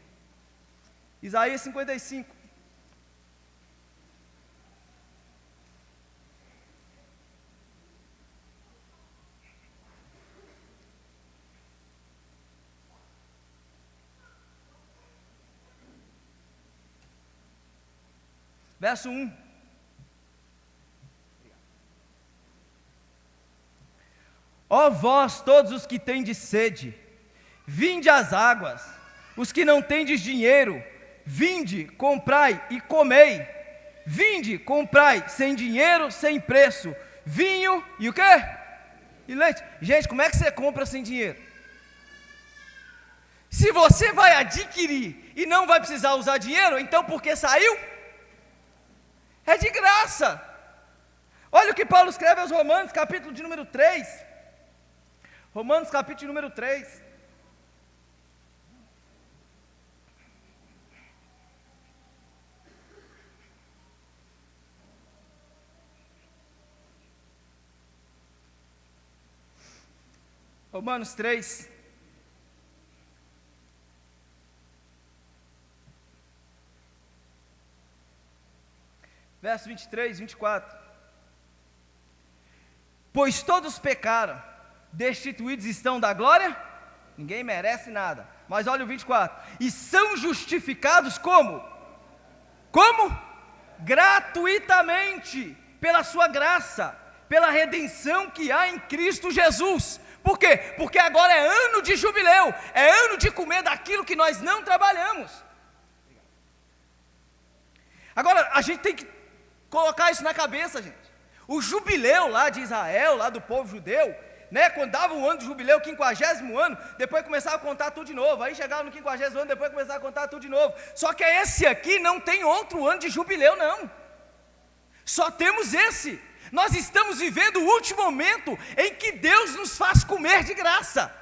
Isaías 55. Verso 1. Ó vós todos os que tendes sede, vinde às águas, os que não tendes dinheiro, vinde, comprai e comei, vinde, comprai, sem dinheiro, sem preço, vinho e o quê? E leite. Gente, como é que você compra sem dinheiro? Se você vai adquirir e não vai precisar usar dinheiro, então por que saiu? É de graça. Olha o que Paulo escreve aos Romanos, capítulo de número 3. Romanos, capítulo de número 3. Romanos 3. Verso 23, 24. Pois todos pecaram, destituídos estão da glória, ninguém merece nada. Mas olha o 24. E são justificados como? Como? Gratuitamente, pela sua graça, pela redenção que há em Cristo Jesus. Por quê? Porque agora é ano de jubileu, é ano de comer daquilo que nós não trabalhamos. Agora, a gente tem que colocar isso na cabeça, gente. O jubileu lá de Israel, lá do povo judeu, quando dava um ano de jubileu, 50º ano, depois começava a contar tudo de novo, aí chegava no 50º ano, depois começava a contar tudo de novo. Só que esse aqui não tem outro ano de jubileu, não. Só temos esse. Nós estamos vivendo o último momento em que Deus nos faz comer de graça.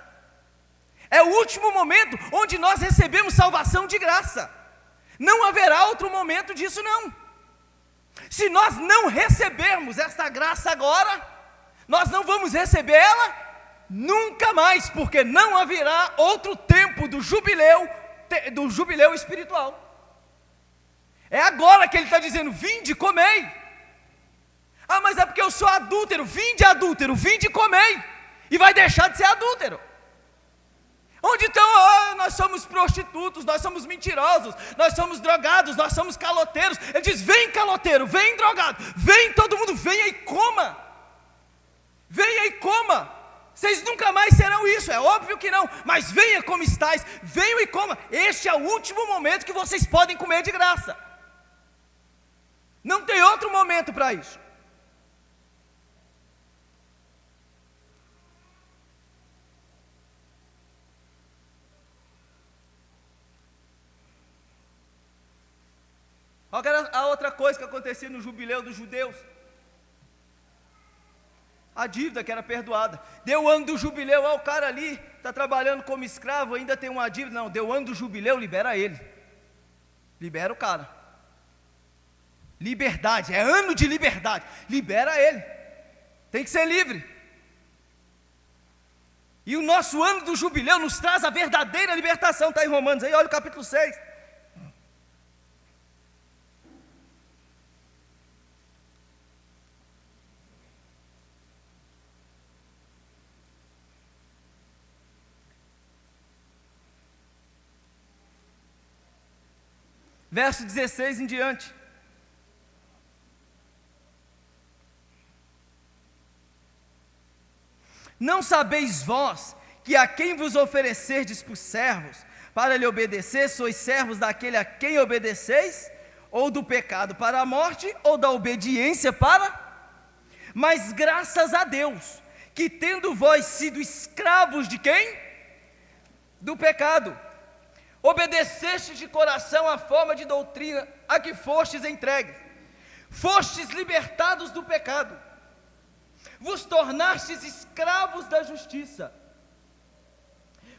É o último momento onde nós recebemos salvação de graça. Não haverá outro momento disso, não. Se nós não recebermos essa graça agora, nós não vamos receber ela nunca mais, porque não haverá outro tempo do jubileu espiritual. É agora que ele está dizendo: vinde, comei. Ah, mas é porque eu sou adúltero. Vinde e comei. E vai deixar de ser adúltero. Onde então, nós somos prostitutos, nós somos mentirosos, nós somos drogados, nós somos caloteiros. Ele diz: vem caloteiro, vem drogado, vem todo mundo, venha e coma. Venha e coma. Vocês nunca mais serão isso, é óbvio que não, mas venha como estáis, venham e coma. Este é o último momento que vocês podem comer de graça. Não tem outro momento para isso. Qual era a outra coisa que acontecia no jubileu dos judeus? A dívida que era perdoada. Deu o ano do jubileu, o cara ali está trabalhando como escravo, ainda tem uma dívida. Não, deu o ano do jubileu, libera ele. Libera o cara. Liberdade, é ano de liberdade. Libera ele. Tem que ser livre. E o nosso ano do jubileu nos traz a verdadeira libertação. Está em Romanos aí, olha o capítulo 6. Verso 16 em diante. Não sabeis vós que a quem vos oferecerdes por servos, para lhe obedecer, sois servos daquele a quem obedeceis, ou do pecado para a morte, ou da obediência para... Mas graças a Deus, que tendo vós sido escravos de quem? Do pecado, obedecestes de coração a forma de doutrina a que fostes entregues, fostes libertados do pecado, vos tornastes escravos da justiça.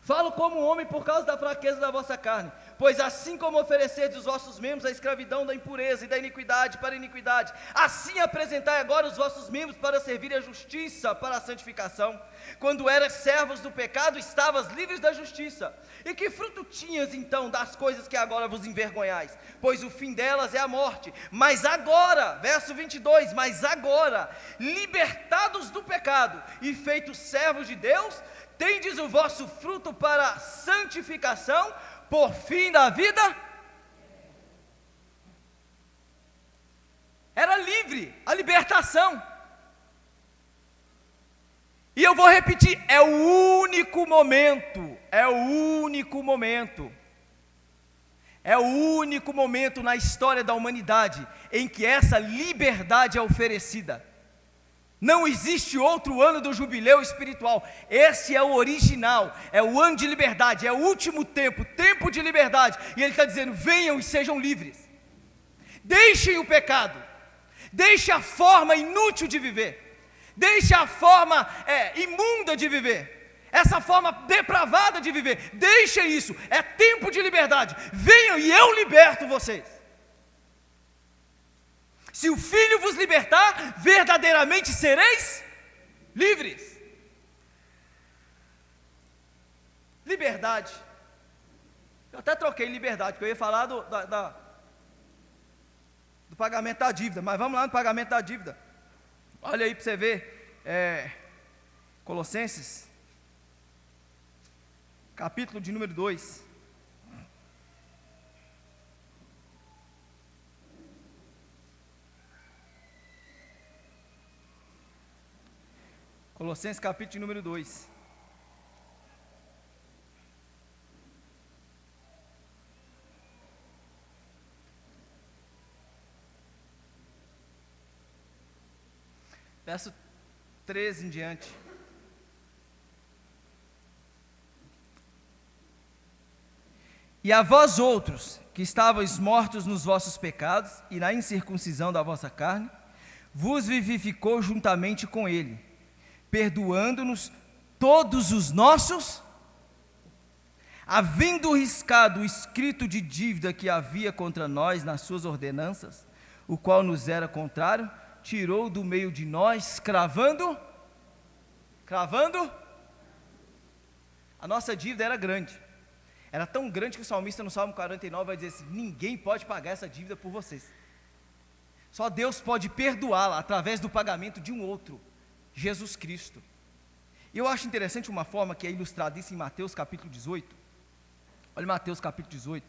Falo como homem por causa da fraqueza da vossa carne, pois assim como oferecerdes os vossos membros à escravidão da impureza e da iniquidade para a iniquidade, assim apresentai agora os vossos membros para servir a justiça para a santificação. Quando eras servos do pecado, estavas livres da justiça. E que fruto tinhas então das coisas que agora vos envergonhais? Pois o fim delas é a morte. Mas agora, verso 22, mas agora, libertados do pecado e feitos servos de Deus, tendes o vosso fruto para a santificação, por fim da vida. Era livre, a libertação. E eu vou repetir, é o único momento na história da humanidade em que essa liberdade é oferecida. Não existe outro ano do jubileu espiritual. Esse é o original, é o ano de liberdade, é o último tempo de liberdade. E ele está dizendo: venham e sejam livres. Deixem o pecado, deixem a forma inútil de viver, deixem a forma imunda de viver, essa forma depravada de viver. Deixem isso, é tempo de liberdade. Venham e eu liberto vocês. Se o Filho vos libertar, verdadeiramente sereis livres. Liberdade. Eu até troquei liberdade, porque eu ia falar do pagamento da dívida, mas vamos lá no pagamento da dívida. Olha aí para você ver, Colossenses, capítulo de número 2. Colossenses capítulo de número 2. Verso 13 em diante. E a vós outros, que estavais mortos nos vossos pecados e na incircuncisão da vossa carne, vos vivificou juntamente com ele, perdoando-nos todos os nossos, havendo riscado o escrito de dívida que havia contra nós nas suas ordenanças, o qual nos era contrário, tirou do meio de nós, cravando, a nossa dívida era grande, Era tão grande que o salmista no Salmo 49 vai dizer assim: ninguém pode pagar essa dívida por vocês. Só Deus pode perdoá-la através do pagamento de um outro, Jesus Cristo. E eu acho interessante uma forma que é ilustrada isso em Mateus capítulo 18. Olha Mateus capítulo 18.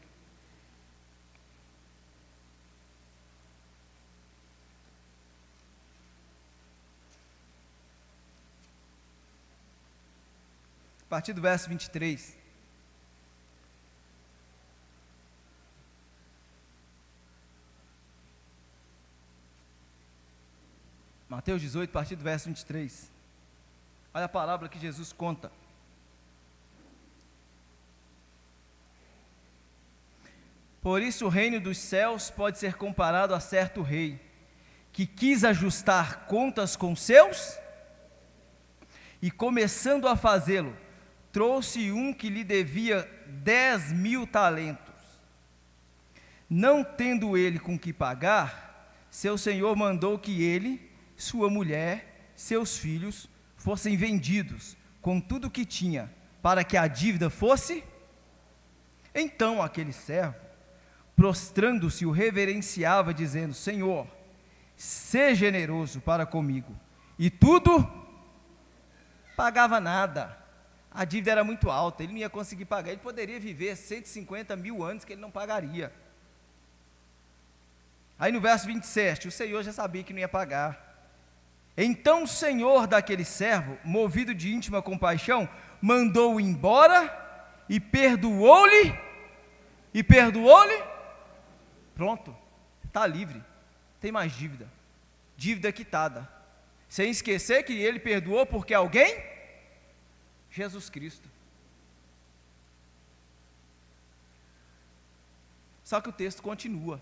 A partir do verso 23. Mateus 18, a partir do verso 23. Olha a parábola que Jesus conta. Por isso o reino dos céus pode ser comparado a certo rei, que quis ajustar contas com seus, e começando a fazê-lo, trouxe um que lhe devia 10.000 talentos. Não tendo ele com que pagar, seu senhor mandou que ele, sua mulher, seus filhos, fossem vendidos, com tudo o que tinha, para que a dívida fosse. Então aquele servo, prostrando-se, o reverenciava, dizendo: Senhor, sê generoso para comigo. E tudo pagava nada. A dívida era muito alta, ele não ia conseguir pagar. Ele poderia viver 150 mil anos que ele não pagaria. Aí no verso 27, o Senhor já sabia que não ia pagar. Então o Senhor daquele servo, movido de íntima compaixão, mandou-o embora e perdoou-lhe. Pronto, está livre, tem mais dívida. Dívida quitada. Sem esquecer que ele perdoou porque alguém? Jesus Cristo. Só que o texto continua.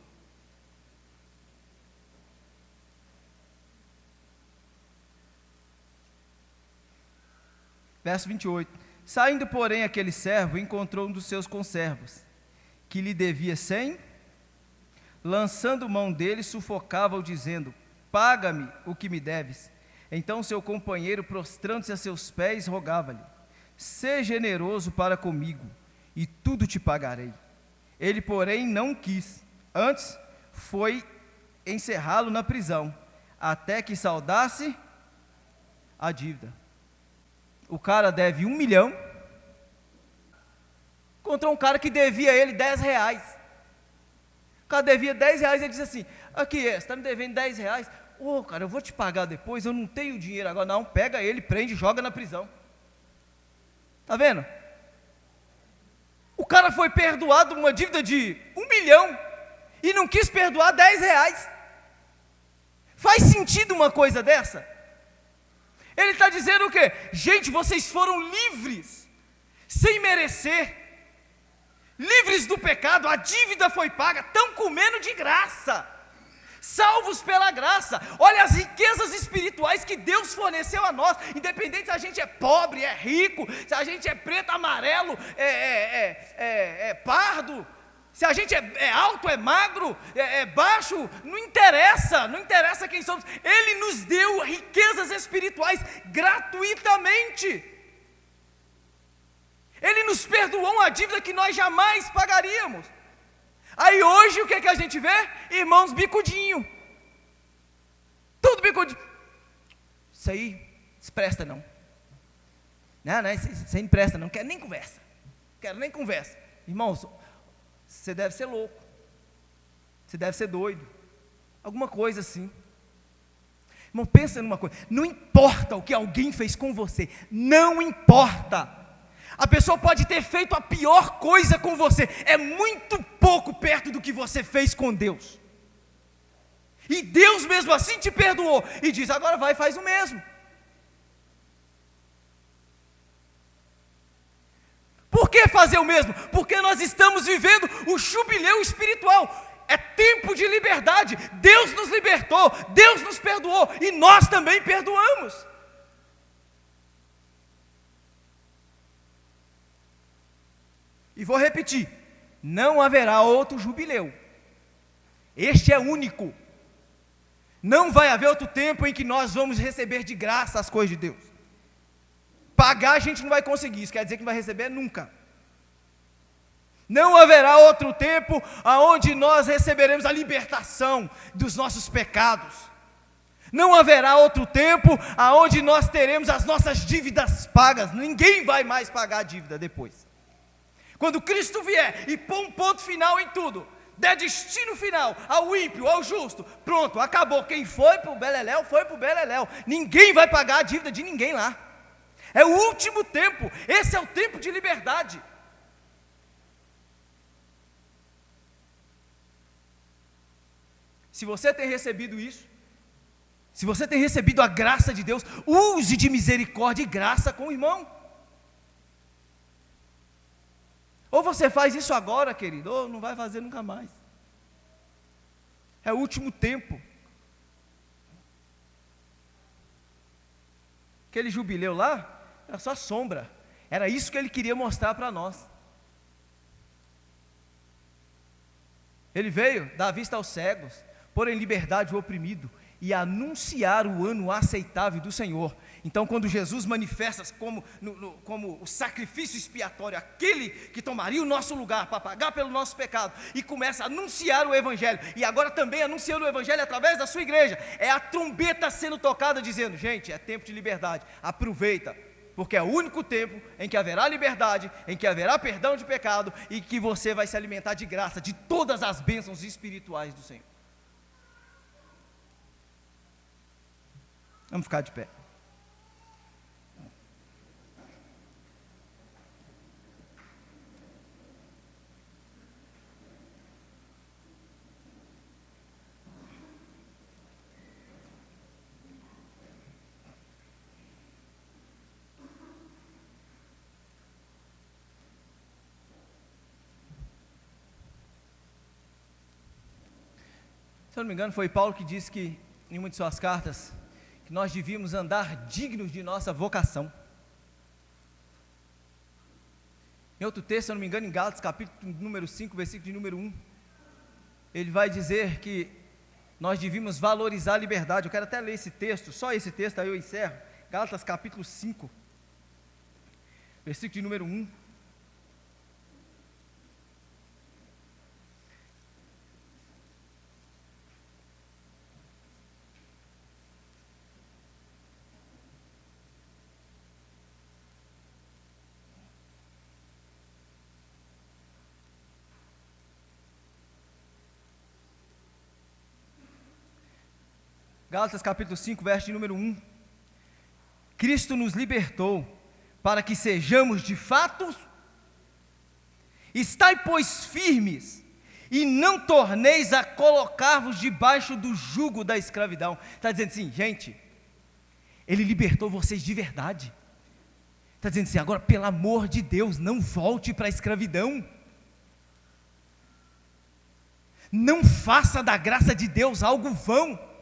Verso 28. Saindo, porém, aquele servo, encontrou um dos seus conservos, que lhe devia 100, lançando mão dele, sufocava-o, dizendo: paga-me o que me deves. Então seu companheiro, prostrando-se a seus pés, rogava-lhe: sê generoso para comigo, e tudo te pagarei. Ele, porém, não quis, antes foi encerrá-lo na prisão, até que saldasse a dívida. O cara deve 1 milhão, encontrou um cara que devia ele 10 reais. O cara devia 10 reais, ele disse assim: aqui, você está me devendo 10 reais? Ô, cara, eu vou te pagar depois, eu não tenho dinheiro agora. Não, pega ele, prende, joga na prisão. Está vendo? O cara foi perdoado uma dívida de 1 milhão e não quis perdoar 10 reais. Faz sentido uma coisa dessa? Ele está dizendo o quê? Gente, vocês foram livres, sem merecer, livres do pecado, a dívida foi paga, estão comendo de graça, salvos pela graça. Olha as riquezas espirituais que Deus forneceu a nós, independente se a gente é pobre, é rico, se a gente é preto, amarelo, pardo, se a gente é alto, é magro, é baixo, não interessa quem somos. Ele nos deu riquezas espirituais gratuitamente. Ele nos perdoou uma dívida que nós jamais pagaríamos. Aí hoje o que a gente vê? Irmãos bicudinho, tudo bicudinho. Isso aí despresta não. Não, isso aí não presta não, quero nem conversa. Irmãos, você deve ser louco, você deve ser doido, alguma coisa assim. Irmão, pensa numa coisa, não importa o que alguém fez com você, não importa. A pessoa pode ter feito a pior coisa com você, é muito pouco perto do que você fez com Deus. E Deus mesmo assim te perdoou, e diz: agora vai e faz o mesmo. Por que fazer o mesmo? Porque nós estamos vivendo o jubileu espiritual. É tempo de liberdade. Deus nos libertou, Deus nos perdoou, e nós também perdoamos. E vou repetir: não haverá outro jubileu. Este é único. Não vai haver outro tempo em que nós vamos receber de graça as coisas de Deus. Pagar a gente não vai conseguir, isso quer dizer que não vai receber nunca. Não haverá outro tempo aonde nós receberemos a libertação dos nossos pecados. Não haverá outro tempo aonde nós teremos as nossas dívidas pagas. Ninguém vai mais pagar a dívida depois. Quando Cristo vier e pôr um ponto final em tudo, der destino final ao ímpio, ao justo, pronto, acabou. Quem foi para o beleléu, foi para o beleléu. Ninguém vai pagar a dívida de ninguém lá. É o último tempo. Esse é o tempo de liberdade. Se você tem recebido isso, se você tem recebido a graça de Deus, use de misericórdia e graça com o irmão. Ou você faz isso agora, querido, ou não vai fazer nunca mais. É o último tempo. Aquele jubileu lá, era só sombra. Era isso que ele queria mostrar para nós. Ele veio dar vista aos cegos, pôr em liberdade o oprimido e anunciar o ano aceitável do Senhor. Então, quando Jesus manifesta como o sacrifício expiatório, aquele que tomaria o nosso lugar para pagar pelo nosso pecado, e começa a anunciar o Evangelho, e agora também anunciando o Evangelho através da sua igreja, é a trombeta sendo tocada, dizendo: gente, é tempo de liberdade, aproveita, porque é o único tempo em que haverá liberdade, em que haverá perdão de pecado, e que você vai se alimentar de graça, de todas as bênçãos espirituais do Senhor. Vamos ficar de pé. Se eu não me engano, foi Paulo que disse que, em uma de suas cartas, que nós devíamos andar dignos de nossa vocação. Em outro texto, se eu não me engano, em Gálatas, capítulo número 5, versículo de número 1, ele vai dizer que nós devíamos valorizar a liberdade. Eu quero até ler esse texto, só esse texto, aí eu encerro. Gálatas, capítulo 5, versículo de número 1. Gálatas capítulo 5, verso de número 1. Cristo nos libertou para que sejamos de fato, estai pois firmes, e não torneis a colocar-vos debaixo do jugo da escravidão. Está dizendo assim, gente, Ele libertou vocês de verdade. Está dizendo assim, agora pelo amor de Deus, não volte para a escravidão. Não faça da graça de Deus algo vão.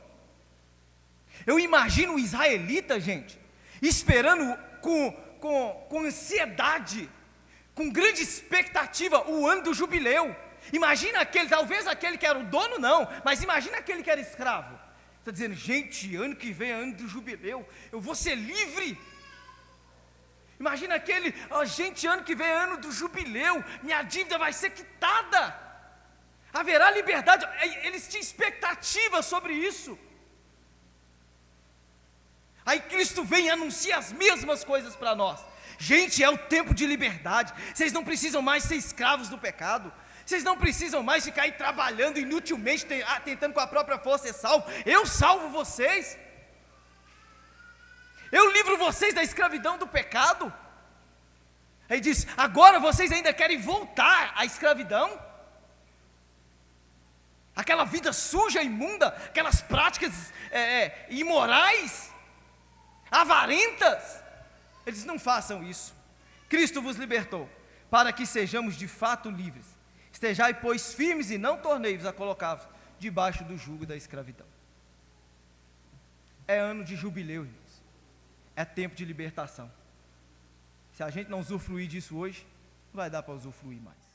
Eu imagino o israelita, gente, esperando com ansiedade, com grande expectativa, o ano do jubileu. Imagina aquele, talvez aquele que era o dono não, mas imagina aquele que era escravo. Está dizendo, gente, ano que vem é ano do jubileu, eu vou ser livre. Imagina aquele, gente, ano que vem é ano do jubileu, minha dívida vai ser quitada. Haverá liberdade, eles tinham expectativa sobre isso. Aí Cristo vem e anuncia as mesmas coisas para nós. Gente, é o tempo de liberdade. Vocês não precisam mais ser escravos do pecado. Vocês não precisam mais ficar aí trabalhando inutilmente, tentando com a própria força ser salvo. Eu salvo vocês. Eu livro vocês da escravidão do pecado. Aí diz, agora vocês ainda querem voltar à escravidão? Aquela vida suja, imunda, aquelas práticas imorais, avarentas. Ele diz, não façam isso. Cristo vos libertou, para que sejamos de fato livres. Estejai, pois, firmes e não tornei-vos a colocar-vos debaixo do jugo da escravidão. É ano de jubileu, irmãos. É tempo de libertação. Se a gente não usufruir disso hoje, não vai dar para usufruir mais.